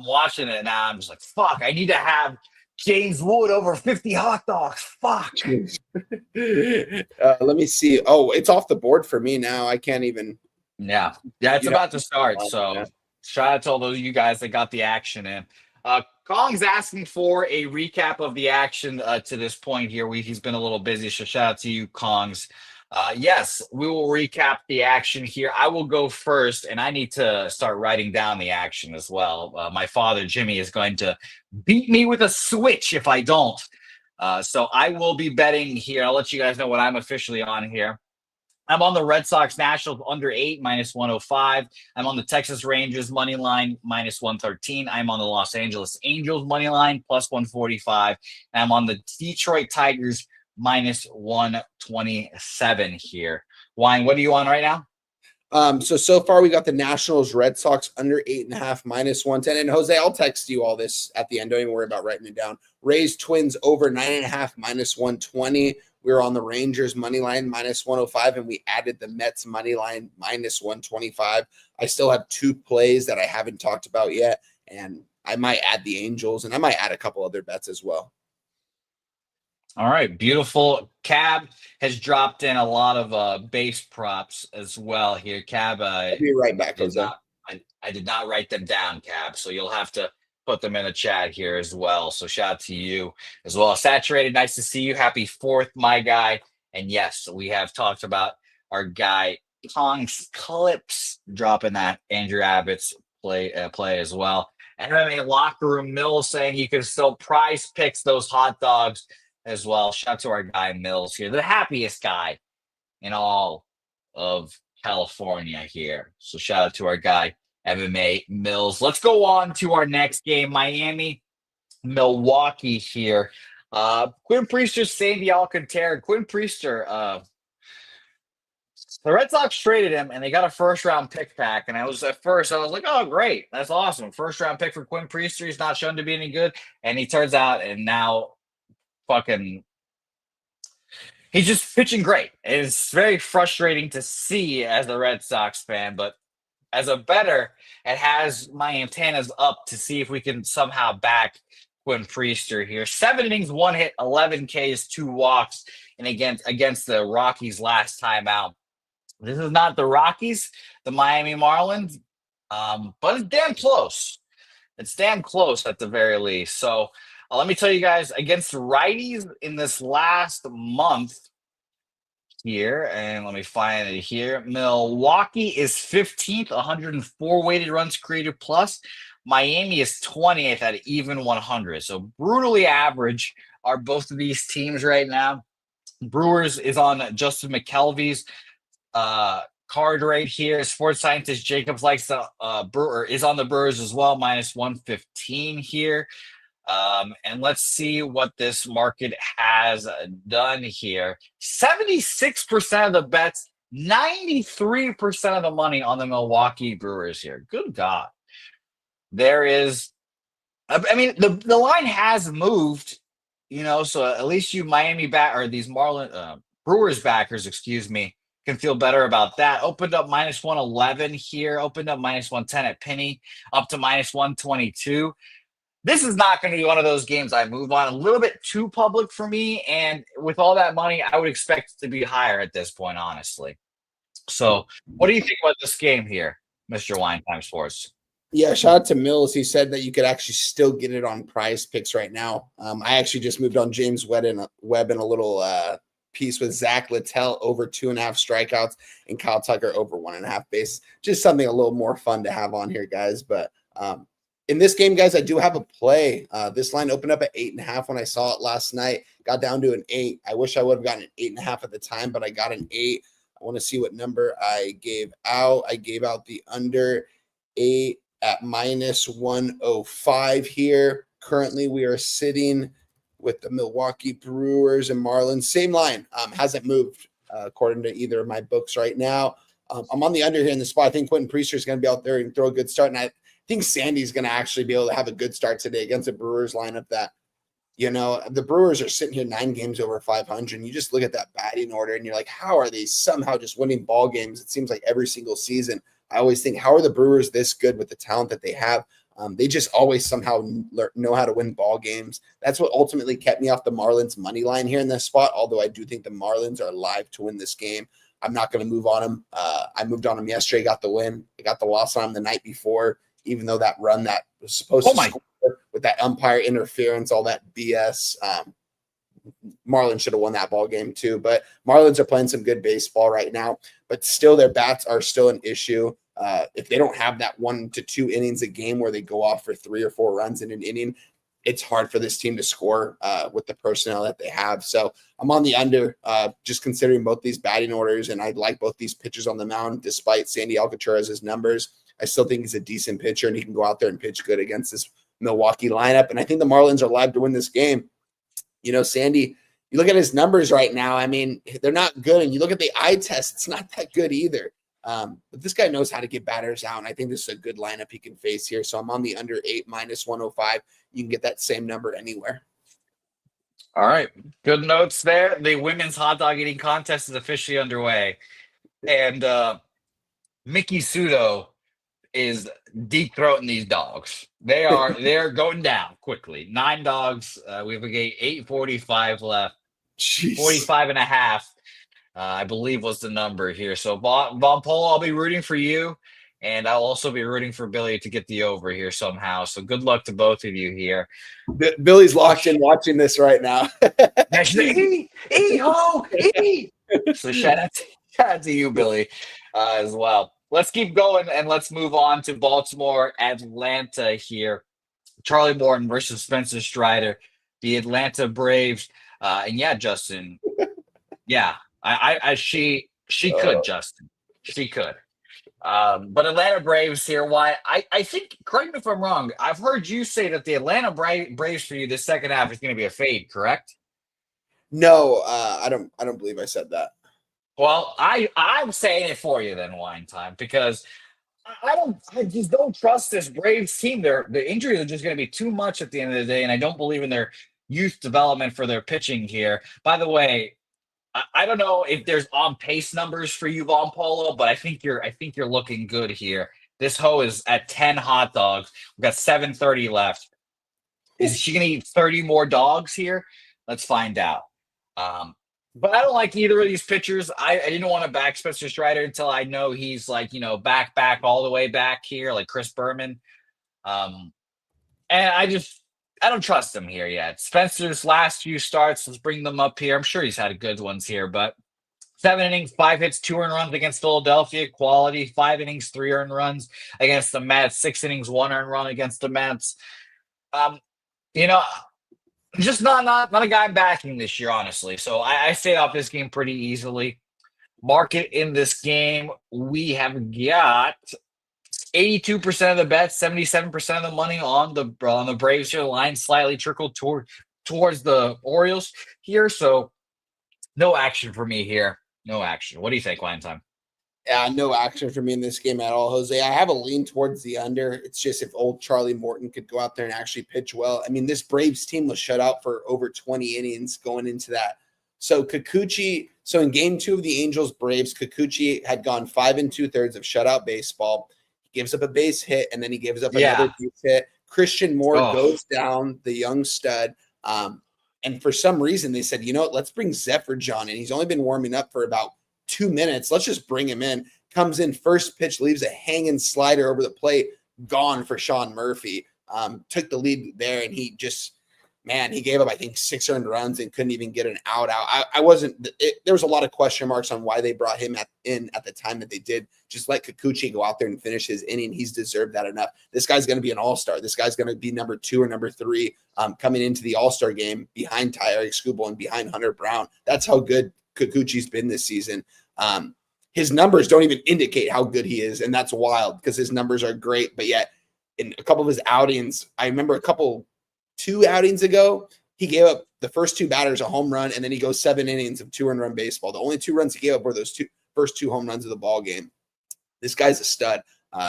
watching it now. I'm just like, fuck, I need to have James Wood over 50 hot dogs. Fuck. Let me see. Oh, it's off the board for me now. I can't even. Yeah, it's about to start. So shout out to all those of you guys that got the action in. Kong's asking for a recap of the action to this point here. He's been a little busy, so shout out to you, Kongs. Yes, we will recap the action here. I will go first, and I need to start writing down the action as well. My father, Jimmy, is going to beat me with a switch if I don't. So I will be betting here. I'll let you guys know what I'm officially on here. I'm on the Red Sox Nationals under 8, -105. I'm on the Texas Rangers money line, -113. I'm on the Los Angeles Angels money line, +145. And I'm on the Detroit Tigers -127 here. Wine, what are you on right now? So far we got the Nationals, Red Sox under 8.5, -110. And Jose, I'll text you all this at the end. Don't even worry about writing it down. Rays Twins over 9.5, -120. We were on the Rangers money line, -105, and we added the Mets money line, -125. I still have 2 plays that I haven't talked about yet, and I might add the Angels, and I might add a couple other bets as well. All right, beautiful. Cab has dropped in a lot of base props as well here. Cab, I'll be right back, did Jose. not I did not write them down, Cab, so you'll have to put them in the chat here as well. So shout out to you as well. Saturated, nice to see you. Happy 4th, my guy. And yes, we have talked about our guy Kong's Clips dropping that Andrew Abbott's play as well. MMA Locker Room Mills saying you can still prize picks those hot dogs as well. Shout out to our guy Mills here, the happiest guy in all of California here. So shout out to our guy MMA Mills. Let's go on to our next game, Miami, Milwaukee here. Quinn Priester, Sandy Alcantara. Quinn Priester, the Red Sox traded him and they got a first-round pick back. And I was like, oh, great. That's awesome. First-round pick for Quinn Priester. He's not shown to be any good. And he turns out and now fucking he's just pitching great. It's very frustrating to see as a Red Sox fan, but as a bettor, it has my antennas up to see if we can somehow back Quinn Priester here. 7 innings, 1 hit, 11 Ks, 2 walks, and against the Rockies last time out. This is not the Rockies, the Miami Marlins, but it's damn close. It's damn close at the very least. So let me tell you guys, against righties in this last month here, and let me find it here. Milwaukee is 15th, 104 weighted runs created plus. Miami is 20th at even 100. So brutally average are both of these teams right now. Brewers is on Justin McKelvey's card right here. Sports scientist Jacobs likes the Brewer is on the Brewers as well, minus 115 here. And let's see what this market has done here. 76% of the bets, 93% of the money on the Milwaukee Brewers here. Good God. There is, I mean, the line has moved, you know, so at least you Miami or these Brewers backers, excuse me, can feel better about that. Opened up minus 111 here, opened up minus 110 at Penny, up to minus 122. This is not going to be one of those games I move on. A little bit too public for me, and with all that money, I would expect it to be higher at this point, honestly. So what do you think about this game here, Mr. Wine Time Sports? Yeah, shout out to Mills. He said that you could actually still get it on Prize Picks right now. I actually just moved on James Webb in a little piece with Zach Littell over 2.5 strikeouts and Kyle Tucker over 1.5 bases. Just something a little more fun to have on here, guys. But in this game, guys, I do have a play. This line opened up at 8.5 when I saw it last night. Got down to an 8. I wish I would have gotten an 8.5 at the time, but I got an 8. I want to see what number I gave out. I gave out the under 8 at minus 105 here. Currently, we are sitting with the Milwaukee Brewers and Marlins. Same line. Hasn't moved according to either of my books right now. I'm on the under here in the spot. I think Quentin Priester is going to be out there and throw a good start. And I think Sandy's going to actually be able to have a good start today against a Brewers lineup that, you know, the Brewers are sitting here 9 games over 500. And you just look at that batting order and you're like, how are they somehow just winning ball games? It seems like every single season. I always think, how are the Brewers this good with the talent that they have? They just always somehow know how to win ball games. That's what ultimately kept me off the Marlins money line here in this spot, although I do think the Marlins are live to win this game. I'm not going to move on them. I moved on them yesterday, got the win. I got the loss on them the night before, even though that run that was supposed to score with that umpire interference, all that BS. Marlins should have won that ball game too, but Marlins are playing some good baseball right now, but still their bats are still an issue. If they don't have that 1 to 2 innings a game where they go off for 3 or 4 runs in an inning, it's hard for this team to score with the personnel that they have. So I'm on the under, just considering both these batting orders, and I like both these pitchers on the mound. Despite Sandy Alcantara's numbers, I still think he's a decent pitcher, and he can go out there and pitch good against this Milwaukee lineup. And I think the Marlins are live to win this game. You know, Sandy, you look at his numbers right now, I mean, they're not good. And you look at the eye test, it's not that good either. But this guy knows how to get batters out, and I think this is a good lineup he can face here. So I'm on the under 8 minus 105. You can get that same number anywhere. All right. Good notes there. The women's hot dog eating contest is officially underway. And Mickey Sudo is deep throating these dogs. They're going down quickly. 9 dogs. We have a game 8:45 left. Jeez. 45.5, I believe was the number here. So Von Polo, I'll be rooting for you. And I'll also be rooting for Billy to get the over here somehow. So good luck to both of you here. Billy's locked in watching this right now. So shout out to you, Billy, as well. Let's keep going and let's move on to Baltimore, Atlanta here. Charlie Morton versus Spencer Strider, the Atlanta Braves. And yeah, Justin. Yeah, she could, Justin. She could. But Atlanta Braves here. Why? I think, correct me if I'm wrong, I've heard you say that the Atlanta Braves for you the second half is going to be a fade, correct? No, I don't believe I said that. Well, I'm saying it for you then, Wine Time, because I just don't trust this Braves team. The injuries are just going to be too much at the end of the day, and I don't believe in their youth development for their pitching here. By the way, I don't know if there's on pace numbers for you, Von Polo, but I think you're looking good here. This hoe is at 10 hot dogs. We've got 7:30 left. Is she going to eat 30 more dogs here? Let's find out. But I don't like either of these pitchers. I didn't want to back Spencer Strider until I know he's like, back all the way back here, like Chris Berman. And I don't trust him here yet. Spencer's last few starts, let's bring them up here. I'm sure he's had good ones here, but 7 innings, 5 hits, 2 earned runs against Philadelphia. Quality. 5 innings, 3 earned runs against the Mets. 6 innings, 1 earned run against the Mets. Just not a guy I'm backing this year, honestly. So I stayed off this game pretty easily. Market in this game, we have got 82% of the bets, 77% of the money on the Braves here. The line slightly trickled towards the Orioles here. So no action for me here. No action. What do you think, Line Time? Yeah, no action for me in this game at all, Jose. I have a lean towards the under. It's just if old Charlie Morton could go out there and actually pitch well. I mean, this Braves team was shut out for over 20 innings going into that. So in game 2 of the Angels-Braves, Kikuchi had gone 5 2/3 of shutout baseball. Gives up a base hit, and then he gives up another base hit. Christian Moore goes down, the young stud. And for some reason, they said, let's bring Zephyr John in. He's only been warming up for about 2 minutes. Let's just bring him in. Comes in, first pitch, leaves a hanging slider over the plate, gone for Sean Murphy. Took the lead there, and he gave up, I think, 6 earned runs and couldn't even get an out. There was a lot of question marks on why they brought him in at the time that they did. Just let Kikuchi go out there and finish his inning. He's deserved that enough. This guy's going to be an all-star. This guy's going to be number 2 or number 3 coming into the all-star game behind Tyler Skubal and behind Hunter Brown. That's how good Kikuchi's been this season. His numbers don't even indicate how good he is, and that's wild because his numbers are great. But yet, in a couple of his outings, I remember 2 outings ago, he gave up the first 2 batters a home run, and then he goes 7 innings of 2 earned run baseball. The only 2 runs he gave up were those first 2 home runs of the ball game. This guy's a stud.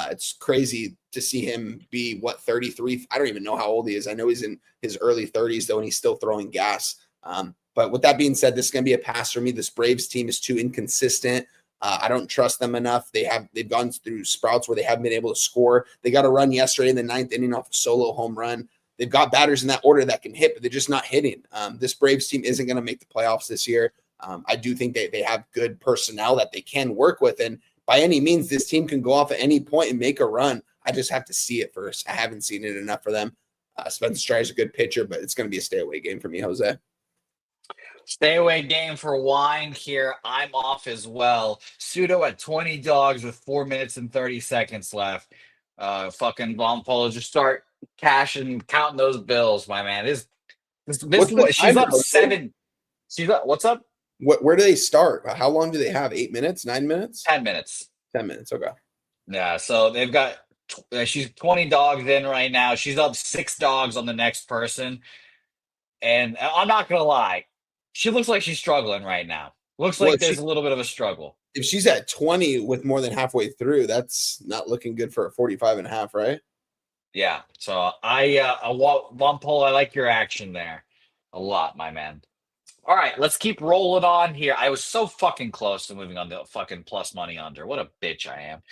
It's crazy to see him be 33. I don't even know how old he is. I know he's in his early 30s though, and he's still throwing gas. But with that being said, this is going to be a pass for me. This Braves team is too inconsistent. I don't trust them enough. They've gone through sprouts where they haven't been able to score. They got a run yesterday in the 9th inning off a solo home run. They've got batters in that order that can hit, but they're just not hitting. This Braves team isn't going to make the playoffs this year. I do think they have good personnel that they can work with, and by any means, this team can go off at any point and make a run. I just have to see it first. I haven't seen it enough for them. Spencer Strider's a good pitcher, but it's going to be a stay-away game for me, Jose. Stay-away game for Wine here. I'm off as well. Pseudo at 20 dogs with 4 minutes and 30 seconds left. Fucking Von Polo, just start cashing, counting those bills, my man. She's up 7. She's up. What's up? Where do they start? How long do they have? 8 minutes? 9 minutes? 10 minutes. 10 minutes. Okay. Yeah. So they've got. She's 20 dogs in right now. She's up 6 dogs on the next person, and I'm not gonna lie, she looks like she's struggling right now. Looks like there's a little bit of a struggle. If she's at 20 with more than halfway through, that's not looking good for a 45.5, right? Yeah. So Von Polo, I like your action there a lot, my man. All right, let's keep rolling on here. I was so fucking close to moving on to fucking plus money under. What a bitch I am.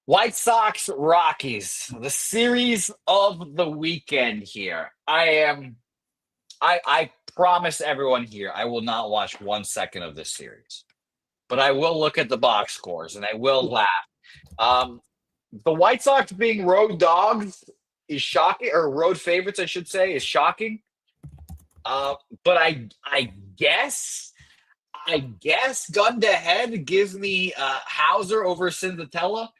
White Sox, Rockies, the series of the weekend here. I promise everyone here I will not watch 1 second of this series, but I will look at the box scores and I will laugh. The White Sox being road dogs is shocking, or road favorites, I should say, is shocking. But I guess gun to head gives me Hauser over Cinderella.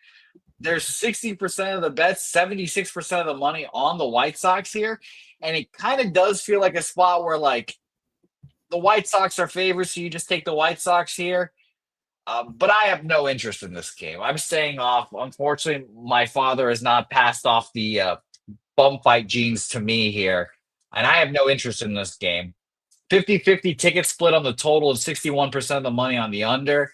There's 60% of the bets, 76% of the money on the White Sox here. And it kind of does feel like a spot where, like, the White Sox are favorites, so you just take the White Sox here. But I have no interest in this game. I'm staying off. Unfortunately, my father has not passed off the bum fight genes to me here, and I have no interest in this game. 50-50 ticket split on the total and 61% of the money on the under.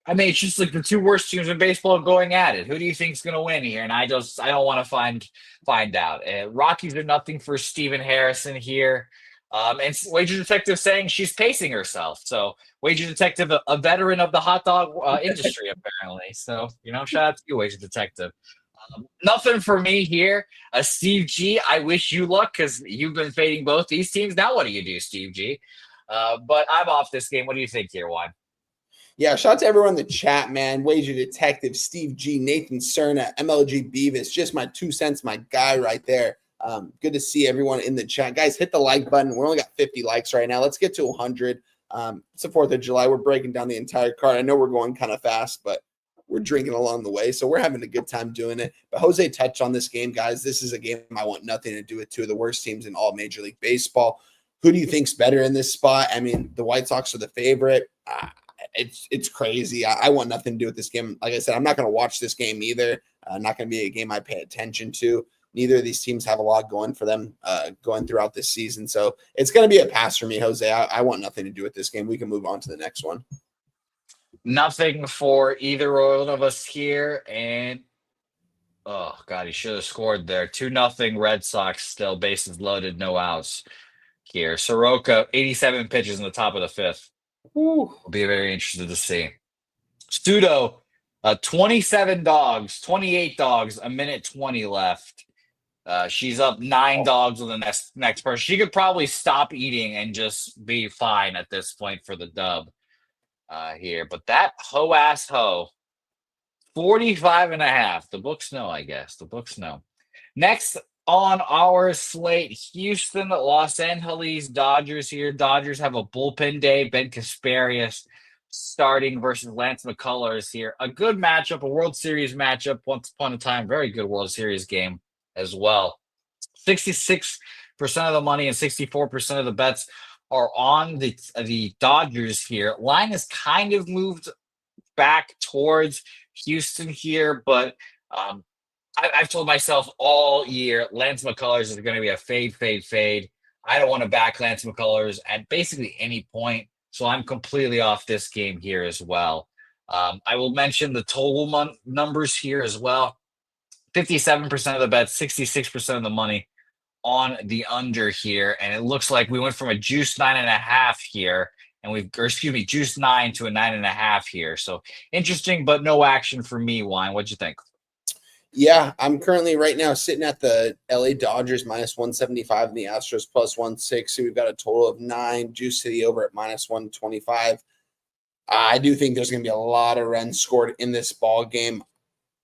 I mean, it's just like the two worst teams in baseball going at it. Who do you think is going to win here? And I don't want to find out. Rockies are nothing for Steven Harrison here. And Wager Detective saying she's pacing herself. So Wager Detective, a veteran of the hot dog industry, apparently. So, shout out to you, Wager Detective. Nothing for me here. Steve G, I wish you luck because you've been fading both these teams. Now what do you do, Steve G? But I'm off this game. What do you think here, Juan? Yeah, shout out to everyone in the chat, man. Wager Detective, Steve G, Nathan Cerna, MLG Beavis, just my 2 cents, my guy right there. Good to see everyone in the chat. Guys, hit the like button. We're only got 50 likes right now. Let's get to 100. It's the 4th of July. We're breaking down the entire card. I know we're going kind of fast, but we're drinking along the way, so we're having a good time doing it. But Jose touched on this game, guys. This is a game I want nothing to do with. Two of the worst teams in all Major League Baseball. Who do you think's better in this spot? I mean, the White Sox are the favorite. It's crazy. I want nothing to do with this game. Like I said, I'm not going to watch this game either. Not going to be a game I pay attention to. Neither of these teams have a lot going for them going throughout this season. So it's going to be a pass for me, Jose. I want nothing to do with this game. We can move on to the next one. Nothing for either one of us here. And, oh, God, he should have scored there. 2-0 Red Sox still. Bases loaded, no outs here. Soroka, 87 pitches in the top of the 5th. Will be very interested to see. Studo, 28 dogs, a minute 20 left. She's up 9 dogs with the next person. She could probably stop eating and just be fine at this point for the dub here. But that ho-ass ho, 45.5. The books know, I guess. The books know. Next on our slate, Houston, Los Angeles Dodgers here. Dodgers have a bullpen day. Ben Kasparius starting versus Lance McCullers here. A good matchup, a World Series matchup. Once upon a time, very good World Series game as well. 66% of the money and 64% of the bets are on the Dodgers here. Line has kind of moved back towards Houston here, but I've told myself all year Lance McCullers is going to be a fade. I don't want to back Lance McCullers at basically any point, so I'm completely off this game here as well. I will mention the total numbers here as well. 57% of the bets, 66% of the money on the under here, and it looks like we went from a juice 9.5 here, juice 9 to a 9.5 here. So interesting, but no action for me. Wine, what'd you think? Yeah, I'm currently right now sitting at the LA Dodgers minus 175 and the Astros plus 160. So we've got a total of 9. Juice to the over at minus 125. I do think there's going to be a lot of runs scored in this ball game.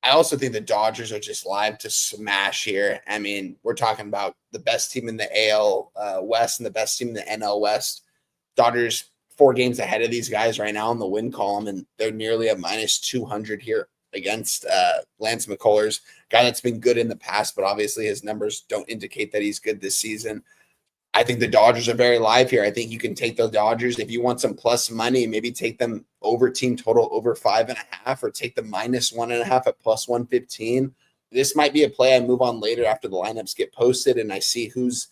I also think the Dodgers are just live to smash here. I mean, we're talking about the best team in the AL West and the best team in the NL West. Dodgers 4 games ahead of these guys right now in the win column, and they're nearly at minus 200 here against Lance McCullers, guy that's been good in the past, but obviously his numbers don't indicate that he's good this season. I think the Dodgers are very live here. I think you can take the Dodgers if you want some plus money, maybe take them over team total over 5.5 or take the minus 1.5 at plus 115. This might be a play I move on later after the lineups get posted and I see who's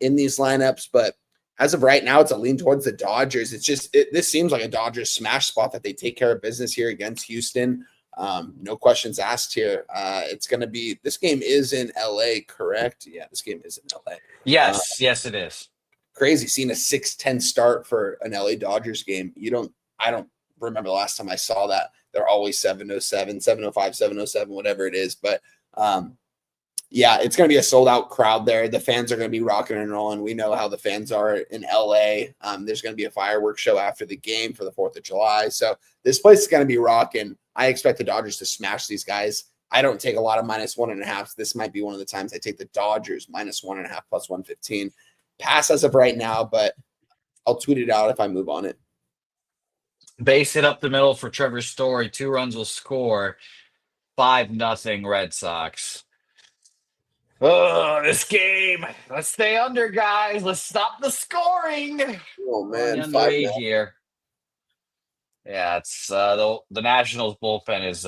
in these lineups. But as of right now, it's a lean towards the Dodgers. This seems like a Dodgers smash spot that they take care of business here against Houston. No questions asked here. It's going to be, this game is in LA, correct? Yeah, this game is in LA. Yes, it is. Crazy seeing a 6-10 start for an LA Dodgers game. I don't remember the last time I saw that. They're always 7:07, 7:05, 7:07, whatever it is. But Yeah, it's going to be a sold out crowd there. The fans are going to be rocking and rolling. We know how the fans are in LA. There's going to be a fireworks show after the game for the 4th of July. So this place is going to be rocking. I expect the Dodgers to smash these guys. I don't take a lot of -1.5. This might be one of the times I take the Dodgers -1.5 plus 115. Pass as of right now, but I'll tweet it out if I move on it. Base hit up the middle for Trevor Story. 2 runs will score. 5-0 Red Sox. Oh, this game. Let's stay under, guys. Let's stop the scoring. Oh, man. Under 8 here. Yeah, it's the Nationals bullpen is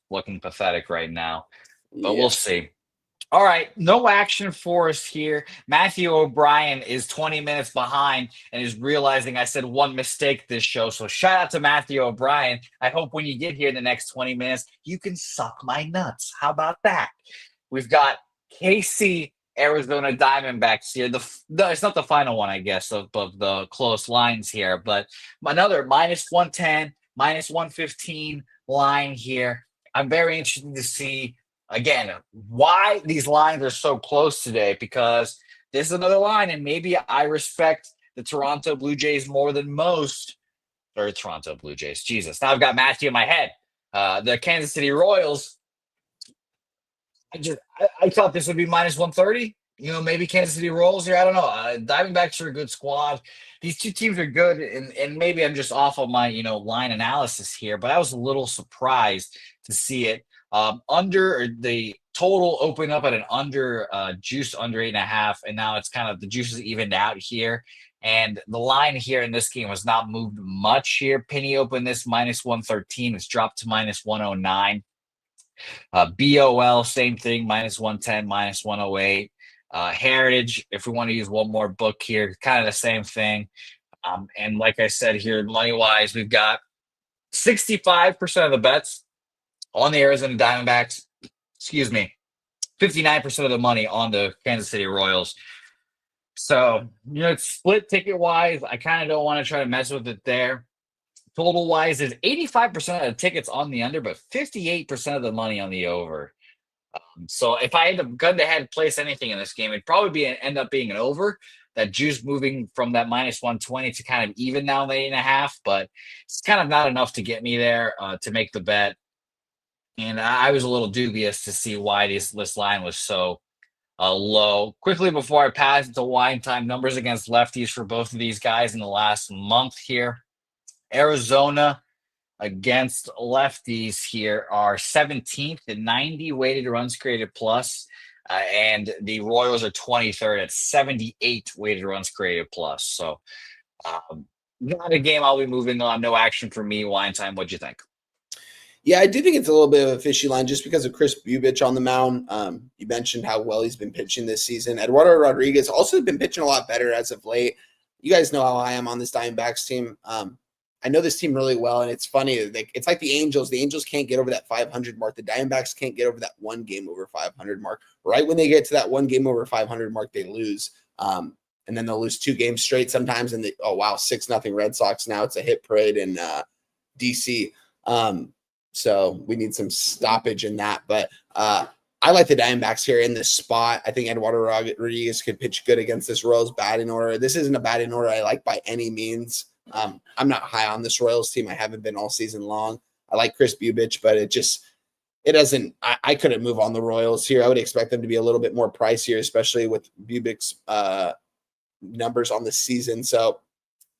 looking pathetic right now, but we'll see. All right, no action for us here. Matthew O'Brien is 20 minutes behind and is realizing I said one mistake this show. So shout out to Matthew O'Brien. I hope when you get here in the next 20 minutes, you can suck my nuts. How about that? We've got KC Arizona Diamondbacks here. It's not the final one, I guess, of the close lines here, but another -110, -115 line here. I'm very interested to see, again, why these lines are so close today, because this is another line, and maybe I respect the Toronto Blue Jays more than most. Or Toronto Blue Jays. Jesus. Now I've got Matthew in my head. The Kansas City Royals. I thought this would be -130. Maybe Kansas City Royals here. I don't know. Diamondbacks are a good squad. These two teams are good, and maybe I'm just off of my line analysis here, but I was a little surprised to see it. Under the total opened up at an under juice under 8.5, and now it's kind of the juice is evened out here. And the line here in this game has not moved much here. Penny opened this -113. It's dropped to -109. BOL, same thing, -110, -108. Heritage, if we want to use one more book here, kind of the same thing. And like I said here, money-wise, we've got 65% of the bets on the Arizona Diamondbacks. 59% of the money on the Kansas City Royals. So, it's split ticket-wise. I kind of don't want to try to mess with it there. Total-wise is 85% of the tickets on the under, but 58% of the money on the over. So if I had to gun-to-head place anything in this game, it'd probably end up being an over. That juice moving from that -120 to kind of even now the 8.5, but it's kind of not enough to get me there to make the bet. And I was a little dubious to see why this line was so low. Quickly before I pass it to wine time, numbers against lefties for both of these guys in the last month here. Arizona against lefties here are 17th at 90 weighted runs created plus, and the Royals are 23rd at 78 weighted runs created plus. So not a game I'll be moving on. No action for me. Wine time, what'd you think? Yeah, I do think it's a little bit of a fishy line just because of Chris Bubich on the mound. You mentioned how well he's been pitching this season. Eduardo Rodriguez also been pitching a lot better as of late. You guys know how I am on this Diamondbacks team. I know this team really well, and it's funny. It's like the Angels. The Angels can't get over that 500 mark. The Diamondbacks can't get over that one game over 500 mark. Right when they get to that one game over 500 mark, they lose. And then they'll lose 2 games straight sometimes. And 6-0 Red Sox. Now it's a hit parade in DC. So we need some stoppage in that. But I like the Diamondbacks here in this spot. I think Eduardo Rodriguez could pitch good against this Royals batting order. This isn't a batting order I like by any means. I'm not high on this Royals team. I haven't been all season long. I like Chris Bubich, but it doesn't. I couldn't move on the Royals here. I would expect them to be a little bit more pricier, especially with Bubich's numbers on the season. So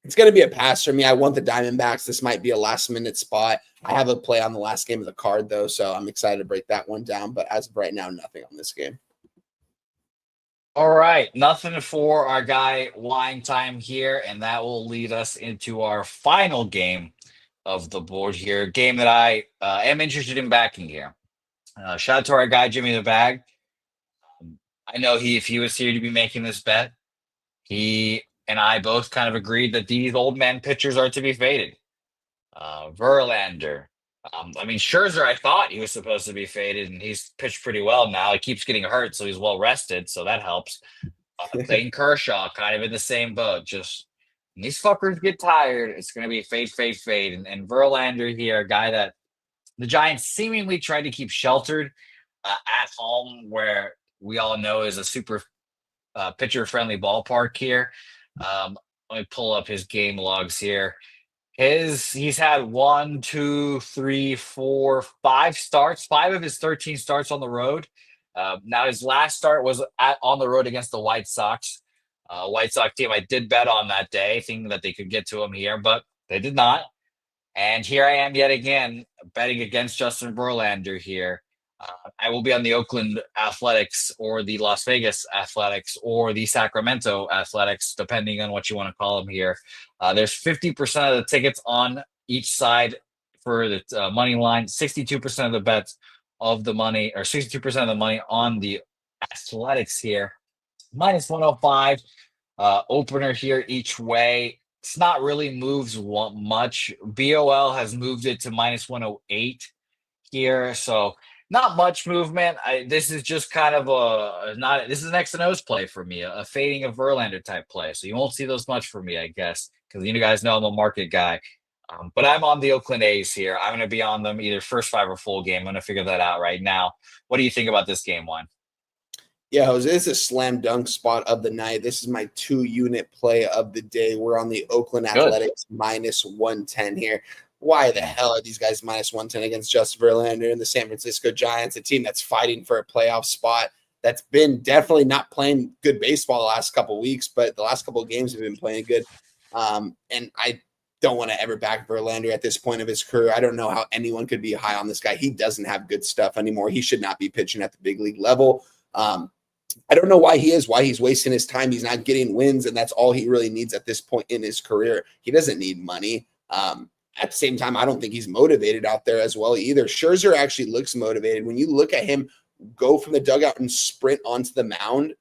it's going to be a pass for me. I want the Diamondbacks. This might be a last-minute spot. I have a play on the last game of the card, though, so I'm excited to break that one down. But as of right now, nothing on this game. All right, nothing for our guy Wine Time here, and that will lead us into our final game of the board here. Game that I am interested in backing here. Shout out to our guy Jimmy the Bag. I know if he was here to be making this bet, he and I both kind of agreed that these old man pitchers are to be faded. Verlander. Scherzer, I thought he was supposed to be faded, and he's pitched pretty well now. He keeps getting hurt, so he's well rested, so that helps. Clayton Kershaw, kind of in the same boat. Just when these fuckers get tired, it's going to be fade. And Verlander here, a guy that the Giants seemingly tried to keep sheltered at home, where we all know is a super pitcher-friendly ballpark here. Let me pull up his game logs here. He's had 1, 2, 3, 4, 5 starts. 5 of his 13 starts on the road. Now his last start was on the road against the White Sox. White Sox team I did bet on that day, thinking that they could get to him here, but they did not. And here I am yet again betting against Justin Verlander here. I will be on the Oakland Athletics or the Las Vegas Athletics or the Sacramento Athletics, depending on what you want to call them here. There's 50% of the tickets on each side for the money line, 62% of the bets of the money, or 62% of the money on the Athletics here. Minus 105 opener here each way. It's not really moves much. BOL has moved it to minus 108 here, so not much movement. This is just kind of this is an X and O's play for me, a fading of Verlander type play. So you won't see those much for me, I guess, because you guys know I'm a market guy. But I'm on the Oakland A's here. I'm going to be on them either first 5 or full game. I'm going to figure that out right now. What do you think about this game, Juan? Yeah, Jose, this is a slam dunk spot of the night. This is my 2-unit play of the day. We're on the Oakland Athletics minus 110 here. Why the hell are these guys minus 110 against Justin Verlander and the San Francisco Giants, a team that's fighting for a playoff spot, that's been definitely not playing good baseball the last couple of weeks, but the last couple of games have been playing good. And I don't want to ever back Verlander at this point of his career. I don't know how anyone could be high on this guy. He doesn't have good stuff anymore. He should not be pitching at the big league level. I don't know why he's wasting his time. He's not getting wins, and that's all he really needs at this point in his career. He doesn't need money. At the same time, I don't think he's motivated out there as well either. Scherzer actually looks motivated. When you look at him go from the dugout and sprint onto the mound,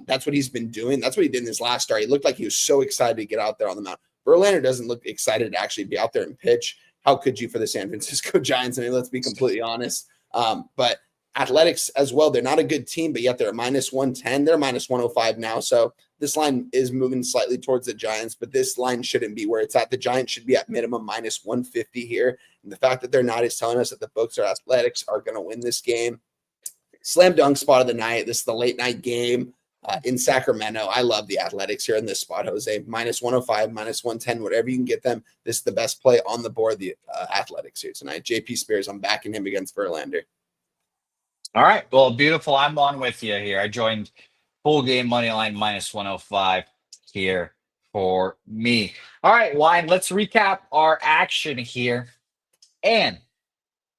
that's what he's been doing. That's what he did in his last start. He looked like he was so excited to get out there on the mound. Verlander doesn't look excited to actually be out there and pitch. How could you for the San Francisco Giants? I mean, let's be completely honest. But Athletics as well, they're not a good team, but yet they're minus 110. They're minus 105 now. So this line is moving slightly towards the Giants, but this line shouldn't be where it's at. The Giants should be at minimum minus 150 here. And the fact that they're not is telling us that the books or Athletics are going to win this game. Slam dunk spot of the night. This is the late night game in Sacramento. I love the Athletics here in this spot, Jose. Minus 105, minus 110, whatever you can get them. This is the best play on the board, the Athletics here tonight. JP Spears, I'm backing him against Verlander. All right. Well, beautiful. I'm on with you here. I joined full game money line minus 105 here for me. All right, Wine, let's recap our action here. And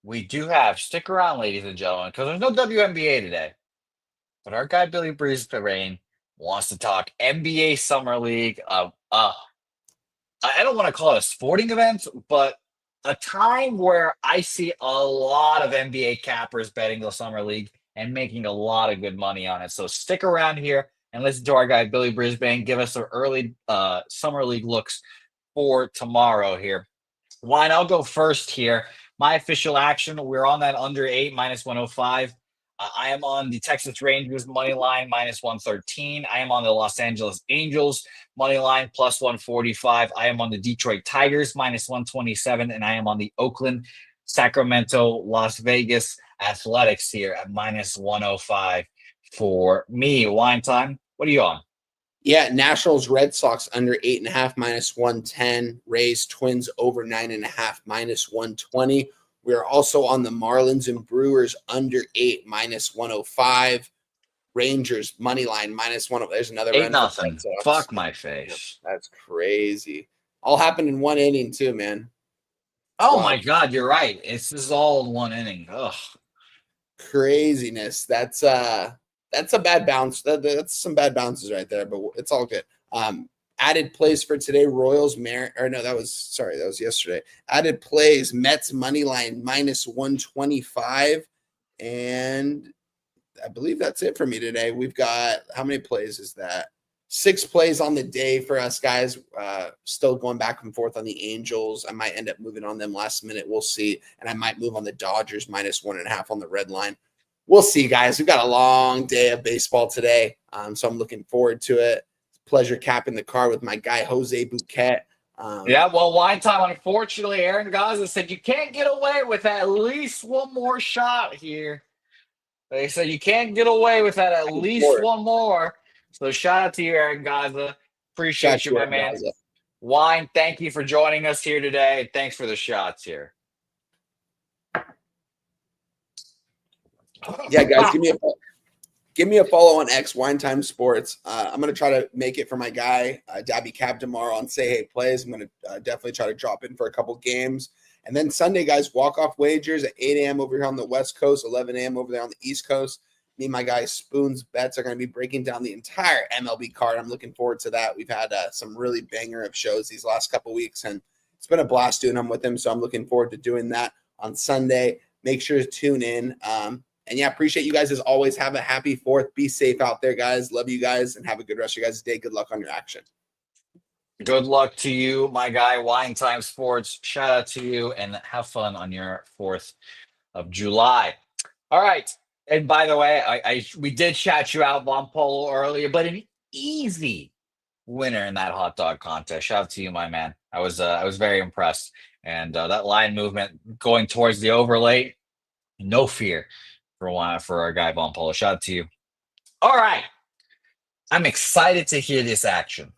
we do have, stick around, ladies and gentlemen, because there's no WNBA today. But our guy, Billy Brisbane, wants to talk NBA Summer League. I don't want to call it a sporting event, but a time where I see a lot of NBA cappers betting the Summer League and making a lot of good money on it. So stick around here and listen to our guy, Billy Brisbane, give us some early Summer League looks for tomorrow here. Wine, I'll go first here. My official action, we're on that under 8, minus 105. I am on the Texas Rangers money line, minus 113. I am on the Los Angeles Angels money line, plus 145. I am on the Detroit Tigers, minus 127. And I am on the Oakland, Sacramento, Las Vegas Athletics here at minus 105 for me. Wine time, what are you on? Yeah, Nationals, Red Sox under 8.5, minus 110. Rays, Twins over 9.5, minus 120. We are also on the Marlins and Brewers under 8, minus 105. Rangers money line minus 1. There's another 8-0. Fuck my face. That's crazy. All happened in one inning too, man. Oh my God, you're right. This is all in one inning. Ugh, craziness. That's a bad bounce. That's some bad bounces right there, but it's all good. Added plays for today, Royals, that was yesterday. Added plays, Mets money line minus 125. And I believe that's it for me today. We've got, how many plays is that? 6 plays on the day for us guys. Still going back and forth on the Angels. I might end up moving on them last minute. We'll see. And I might move on the Dodgers minus 1.5 on the red line. We'll see, guys. We've got a long day of baseball today. So I'm looking forward to it. Pleasure capping the card with my guy, Jose Bouquett. Wine time. Unfortunately, Aaron Gaza said you can't get away with at least one more shot here. They said you can't get away with that. At least Four. one more. So shout out to you, Aaron Gaza. Appreciate you, my man. Gaza. Wine, thank you for joining us here today. Thanks for the shots here. Yeah, guys, give me a follow on X, Wine Time Sports. I'm going to try to make it for my guy, Dabby Cab, tomorrow on Say Hey Plays. I'm going to definitely try to drop in for a couple games. And then Sunday, guys, walk-off wagers at 8 a.m. over here on the West Coast, 11 a.m. over there on the East Coast. Me and my guy Spoon's Bets are going to be breaking down the entire MLB card. I'm looking forward to that. We've had some really banger of shows these last couple weeks, and it's been a blast doing them with him, so I'm looking forward to doing that on Sunday. Make sure to tune in. And yeah, appreciate you guys as always. Have a happy 4th. Be safe out there, guys. Love you guys, and have a good rest of your guys' day. Good luck on your action. Good luck to you, my guy, Wine Time Sports. Shout out to you, and have fun on your 4th of July. All right. And by the way, we did shout you out, Von Polo, earlier, but an easy winner in that hot dog contest. Shout out to you, my man. I was very impressed. And that line movement going towards the overlay, no fear for our guy, Von Polo. Shout out to you. All right. I'm excited to hear this action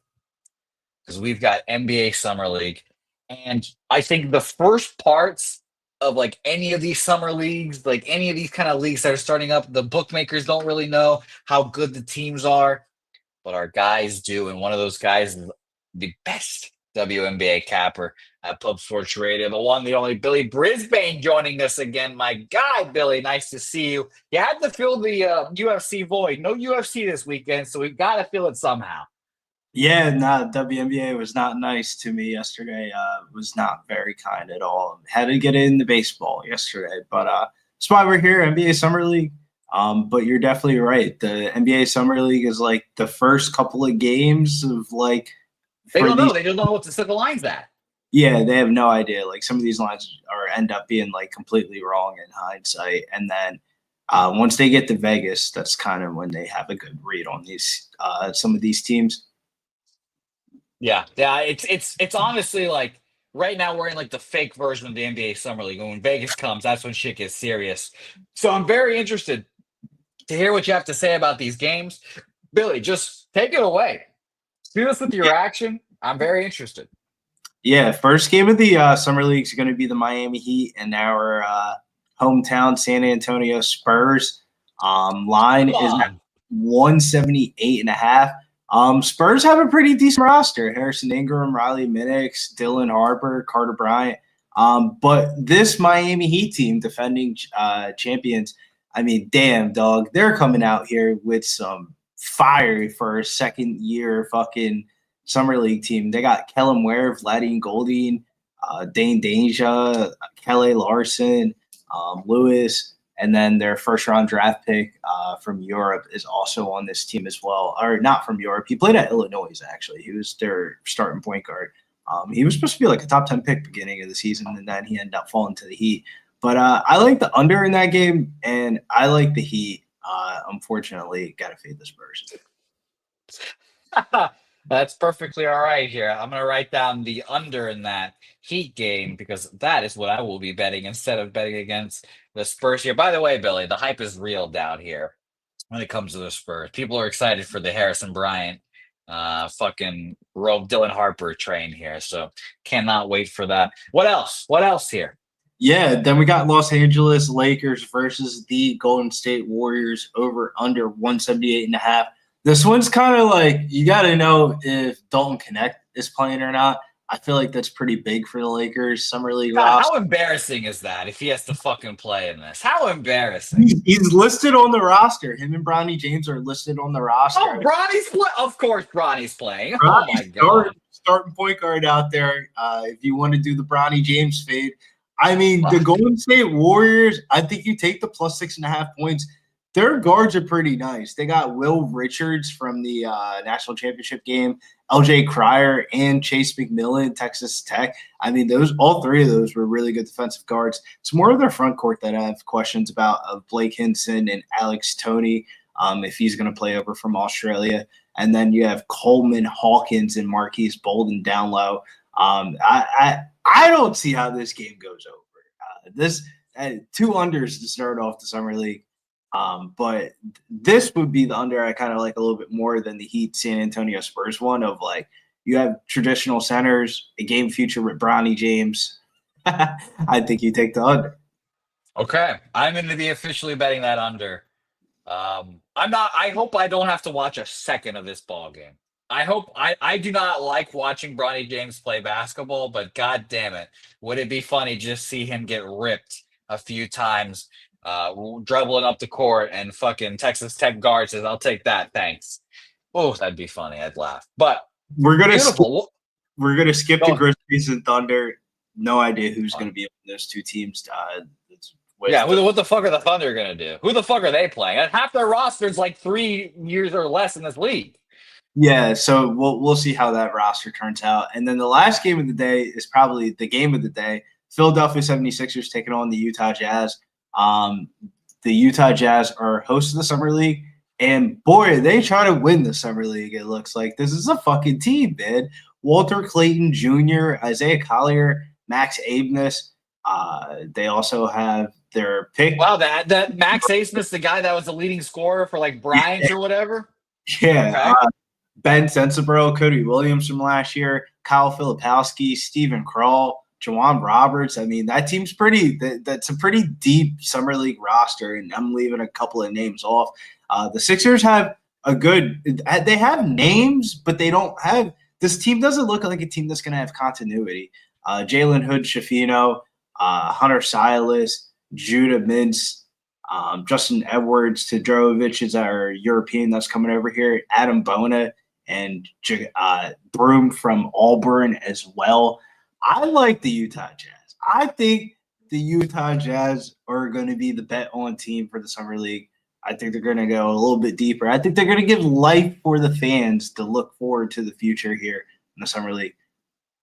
because we've got NBA Summer League. And I think the first parts of like any of these summer leagues, like any of these kind of leagues that are starting up, the bookmakers don't really know how good the teams are, but our guys do. And one of those guys is the best WNBA capper at Pub Sports Radio, the one, the only Billy Brisbane joining us again. My guy, Billy, nice to see you. You had to fill the UFC void. No UFC this weekend, so we've got to fill it somehow. Yeah, WNBA was not nice to me yesterday. Was not very kind at all. Had to get into baseball yesterday, but that's why we're here, NBA Summer League. But you're definitely right. The NBA Summer League is like the first couple of games of like they don't know. They don't know what to set the lines at. Yeah, they have no idea. Like some of these lines end up being like completely wrong in hindsight, and then once they get to Vegas, that's kind of when they have a good read on these some of these teams. Yeah, it's honestly like right now we're in like the fake version of the NBA Summer League. And when Vegas comes, that's when shit gets serious. So I'm very interested to hear what you have to say about these games. Billy, just take it away. Do this with your action. I'm very interested. Yeah, first game of the Summer League is going to be the Miami Heat and our hometown San Antonio Spurs. Line is at 178.5. Spurs have a pretty decent roster. Harrison Ingram, Riley Minix, Dylan Harper, Carter Bryant. But this Miami Heat team, defending champions, I mean, damn, dog, they're coming out here with some fire for a second-year fucking Summer League team. They got Kellen Ware, Vladimir Goldine, Dane Deja, Kelly Larson, Lewis, and then their first-round draft pick from Europe is also on this team as well. Or not from Europe. He played at Illinois, actually. He was their starting point guard. He was supposed to be like a top 10 pick beginning of the season, and then he ended up falling to the Heat. But I like the under in that game, and I like the Heat. Unfortunately, got to fade the Spurs. That's perfectly all right here. I'm going to write down the under in that Heat game because that is what I will be betting instead of betting against the Spurs here. By the way, Billy, the hype is real down here when it comes to the Spurs. People are excited for the Harrison Bryant fucking rogue Dylan Harper train here. So cannot wait for that. What else? What else here? Yeah, then we got Los Angeles Lakers versus the Golden State Warriors over under 178.5. This one's kind of like you got to know if Dalton Connect is playing or not. I feel like that's pretty big for the Lakers Summer League roster. How embarrassing is that if he has to fucking play in this? How embarrassing. He's listed on the roster. Him and Bronny James are listed on the roster. Oh, Bronny's playing. Of course, Bronny's playing. Oh, my God. Starting point guard out there. If you want to do the Bronny James fade. I mean, the Golden State Warriors, I think you take the plus 6.5 points. Their guards are pretty nice. They got Will Richards from the national championship game, LJ Cryer, and Chase McMillan, Texas Tech. I mean, all three of those were really good defensive guards. It's more of their front court that I have questions about of Blake Hinson and Alex Toney, if he's going to play over from Australia. And then you have Coleman Hawkins and Marquise Bolden down low. I don't see how this game goes over. This 2 unders to start off the Summer League. But this would be the under I kind of like a little bit more than the Heat San Antonio Spurs one of like you have traditional centers, a game future with Bronny James. I think you take the under. Okay, I'm going to be officially betting that under. I'm not. I hope I don't have to watch a second of this ball game. I do not like watching Bronny James play basketball, but god damn it, would it be funny just see him get ripped a few times, dribbling up the court and fucking Texas Tech guard says, "I'll take that, thanks." Oh, that'd be funny. I'd laugh. But We're gonna beautiful. skip the Grizzlies and Thunder. No idea who's gonna be on those two teams. Yeah, what the fuck are the Thunder gonna do? Who the fuck are they playing? And half their roster's like 3 years or less in this league. Yeah, so we'll see how that roster turns out. And then the last game of the day is probably the game of the day. Philadelphia 76ers taking on the Utah Jazz. The Utah Jazz are hosts of the Summer League. And boy, they try to win the Summer League, it looks like. This is a fucking team, man. Walter Clayton Jr., Isaiah Collier, Max Abness. They also have their pick. Wow, that Max Abness, the guy that was the leading scorer for like Bryant or whatever? Yeah. Okay. Ben Sensabaugh, Cody Williams from last year, Kyle Filipowski, Stephen Krull, Jawan Roberts. I mean, that team's that's a pretty deep Summer League roster, and I'm leaving a couple of names off. The Sixers have they have names, but they don't have – this team doesn't look like a team that's going to have continuity. Jalen Hood-Schifino, Hunter Silas, Judah Mintz, Justin Edwards, Todorovic is our European that's coming over here, Adam Bona, and Broom from Auburn as well. I like the Utah Jazz. I think the Utah Jazz are going to be the bet-on team for the Summer League. I think they're going to go a little bit deeper. I think they're going to give life for the fans to look forward to the future here in the Summer League.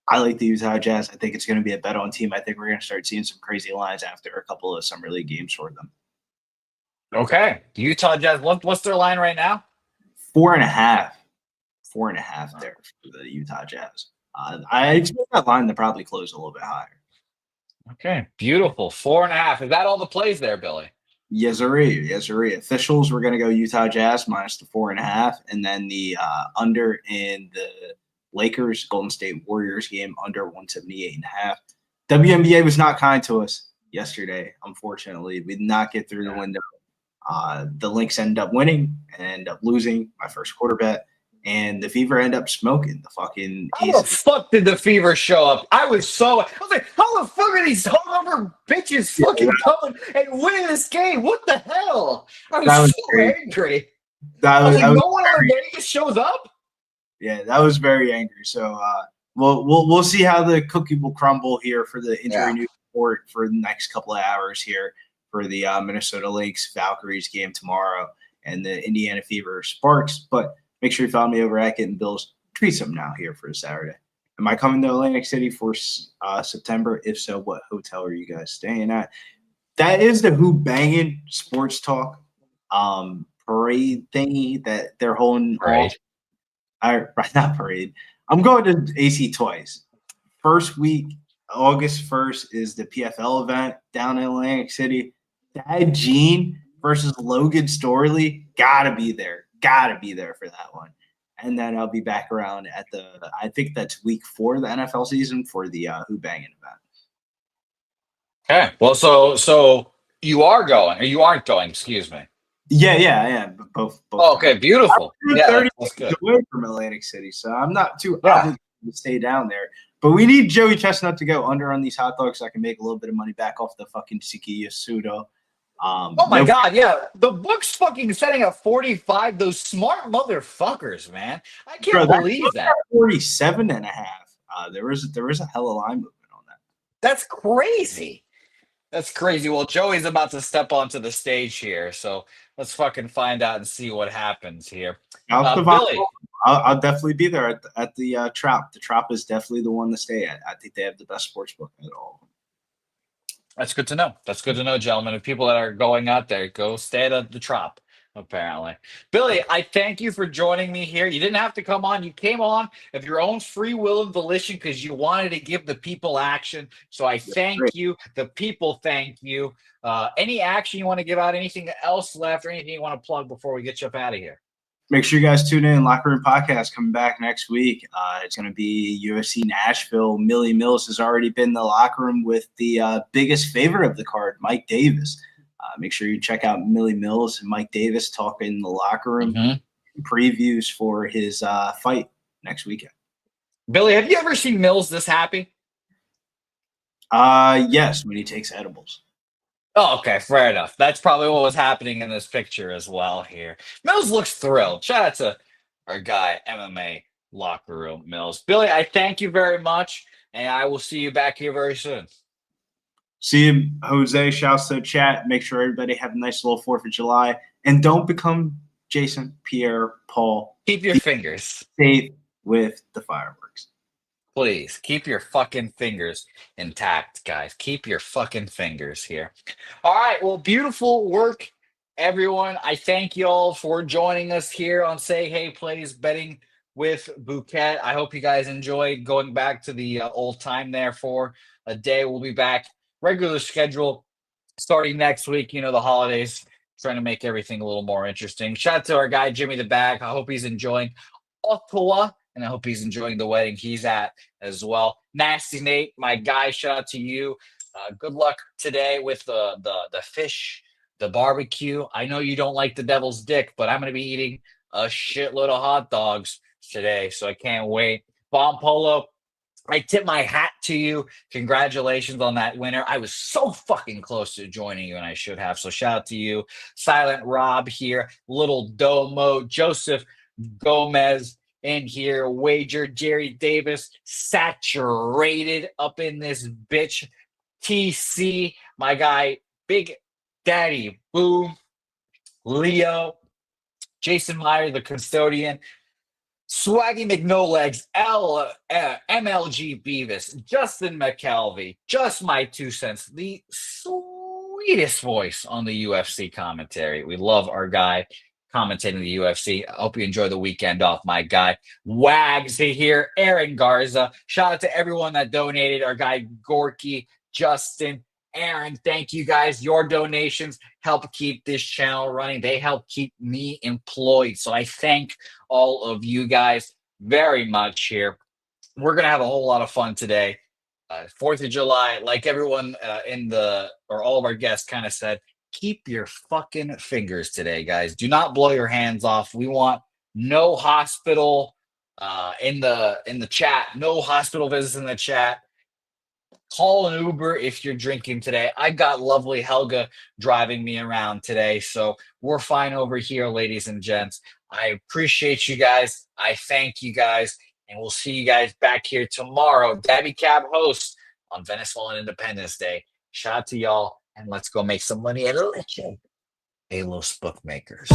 I like the Utah Jazz. I think it's going to be a bet-on team. I think we're going to start seeing some crazy lines after a couple of Summer League games for them. Okay. The Utah Jazz, what's their line right now? 4.5. 4.5 there for the Utah Jazz. I expect that line to probably close a little bit higher. Okay. Beautiful. 4.5. Is that all the plays there, Billy? Yes, sir. Officials, we're going to go Utah Jazz minus the 4.5. And then the under in the Lakers Golden State Warriors game under 178.5. WNBA was not kind to us yesterday, unfortunately. We did not get through the window. The Lynx ended up winning and ended up losing my first quarter bet. And the Fever ended up smoking the fucking. How the fuck did the Fever show up? I was like, how the fuck are these hungover bitches fucking coming and winning this game? What the hell? I was so angry. No one on Vegas shows up? Yeah, that was very angry. So we'll see how the cookie will crumble here for the injury news report for the next couple of hours here for the Minnesota Lynx Valkyries game tomorrow and the Indiana Fever Sparks. But make sure you follow me over at Getting Bills. Tweet some now here for Saturday. Am I coming to Atlantic City for September? If so, what hotel are you guys staying at? That is the Who Bangin' Sports Talk parade thingy that they're holding. Not parade. I'm going to AC twice. First week, August 1st, is the PFL event down in Atlantic City. Dad Gene versus Logan Storley. Gotta be there for that one. And then I'll be back around at I think that's week 4 of the NFL season for the Who Bangin' event. Okay. Well, so you are going, or you aren't going, excuse me. Yeah, I am. Both. Oh, okay, beautiful. I'm 30 minutes away from Atlantic City, so I'm not too obligated to stay down there. But we need Joey Chestnut to go under on these hot dogs so I can make a little bit of money back off the fucking Siki Yasudo. Oh my God, yeah. The book's fucking setting at 45. Those smart motherfuckers, man. I can't believe that. 47.5. There was a hell of a line movement on that. That's crazy. That's crazy. Well, Joey's about to step onto the stage here, so let's fucking find out and see what happens here. Billy. I'll definitely be there at the Trop. The Trop is definitely the one to stay at. I think they have the best sports book at all. That's good to know. That's good to know, gentlemen. If people that are going out there, go stay at the Trop. Apparently. Billy, I thank you for joining me here. You didn't have to come on. You came on of your own free will and volition because you wanted to give the people action. So I thank you. The people thank you. Any action you want to give out, anything else left, or anything you want to plug before we get you up out of here? Make sure you guys tune in. Locker Room Podcast coming back next week. It's going to be UFC Nashville. Millie Mills has already been in the locker room with the biggest favorite of the card, Mike Davis. Make sure you check out Millie Mills and Mike Davis talk in the locker room. Previews for his fight next weekend. Billy, have you ever seen Mills this happy? Yes, when he takes edibles. Oh, okay, fair enough. That's probably what was happening in this picture as well here. Mills looks thrilled. Shout out to our guy, MMA Locker Room Mills. Billy, I thank you very much, and I will see you back here very soon. See you, Jose. Shouts to the chat. Make sure everybody have a nice little 4th of July. And don't become Jason, Pierre, Paul. Keep your fingers safe with the fireworks. Please, keep your fucking fingers intact, guys. Keep your fucking fingers here. All right, well, beautiful work, everyone. I thank you all for joining us here on Say Hey Plays Betting with Bouquett. I hope you guys enjoyed going back to the old time there for a day. We'll be back regular schedule starting next week. You know, the holidays, trying to make everything a little more interesting. Shout out to our guy, Jimmy the Bag. I hope he's enjoying Ottawa, and I hope he's enjoying the wedding he's at as well. Nasty Nate, my guy, shout out to you. Good luck today with the fish, the barbecue. I know you don't like the devil's dick, but I'm going to be eating a shitload of hot dogs today, so I can't wait. Bomb Polo, I tip my hat to you. Congratulations on that winner. I was so fucking close to joining you, and I should have. So shout out to you. Silent Rob here. Little Domo. Joseph Gomez in here. Wager. Jerry Davis. Saturated up in this bitch. TC. My guy. Big Daddy Boom. Leo. Jason Meyer, the custodian. Swaggy McNolegs, MLG Beavis, Justin McKelvey, just my 2 cents, the sweetest voice on the UFC commentary. We love our guy commentating the UFC. I hope you enjoy the weekend off, my guy. Wags here, Aaron Garza. Shout out to everyone that donated, our guy Gorky, Justin, Aaron, thank you guys. Your donations help keep this channel running. They help keep me employed. So I thank all of you guys very much here. We're going to have a whole lot of fun today. 4th of July, like everyone or all of our guests kind of said, keep your fucking fingers today, guys. Do not blow your hands off. We want no hospital in the chat, no hospital visits in the chat. Call an Uber if you're drinking today. I got lovely Helga driving me around today, so we're fine over here, ladies and gents. I appreciate you guys. I thank you guys, and we'll see you guys back here tomorrow. Dabby Cab host on Venezuelan Independence Day. Shout out to y'all, and let's go make some money at Leche, a los bookmakers.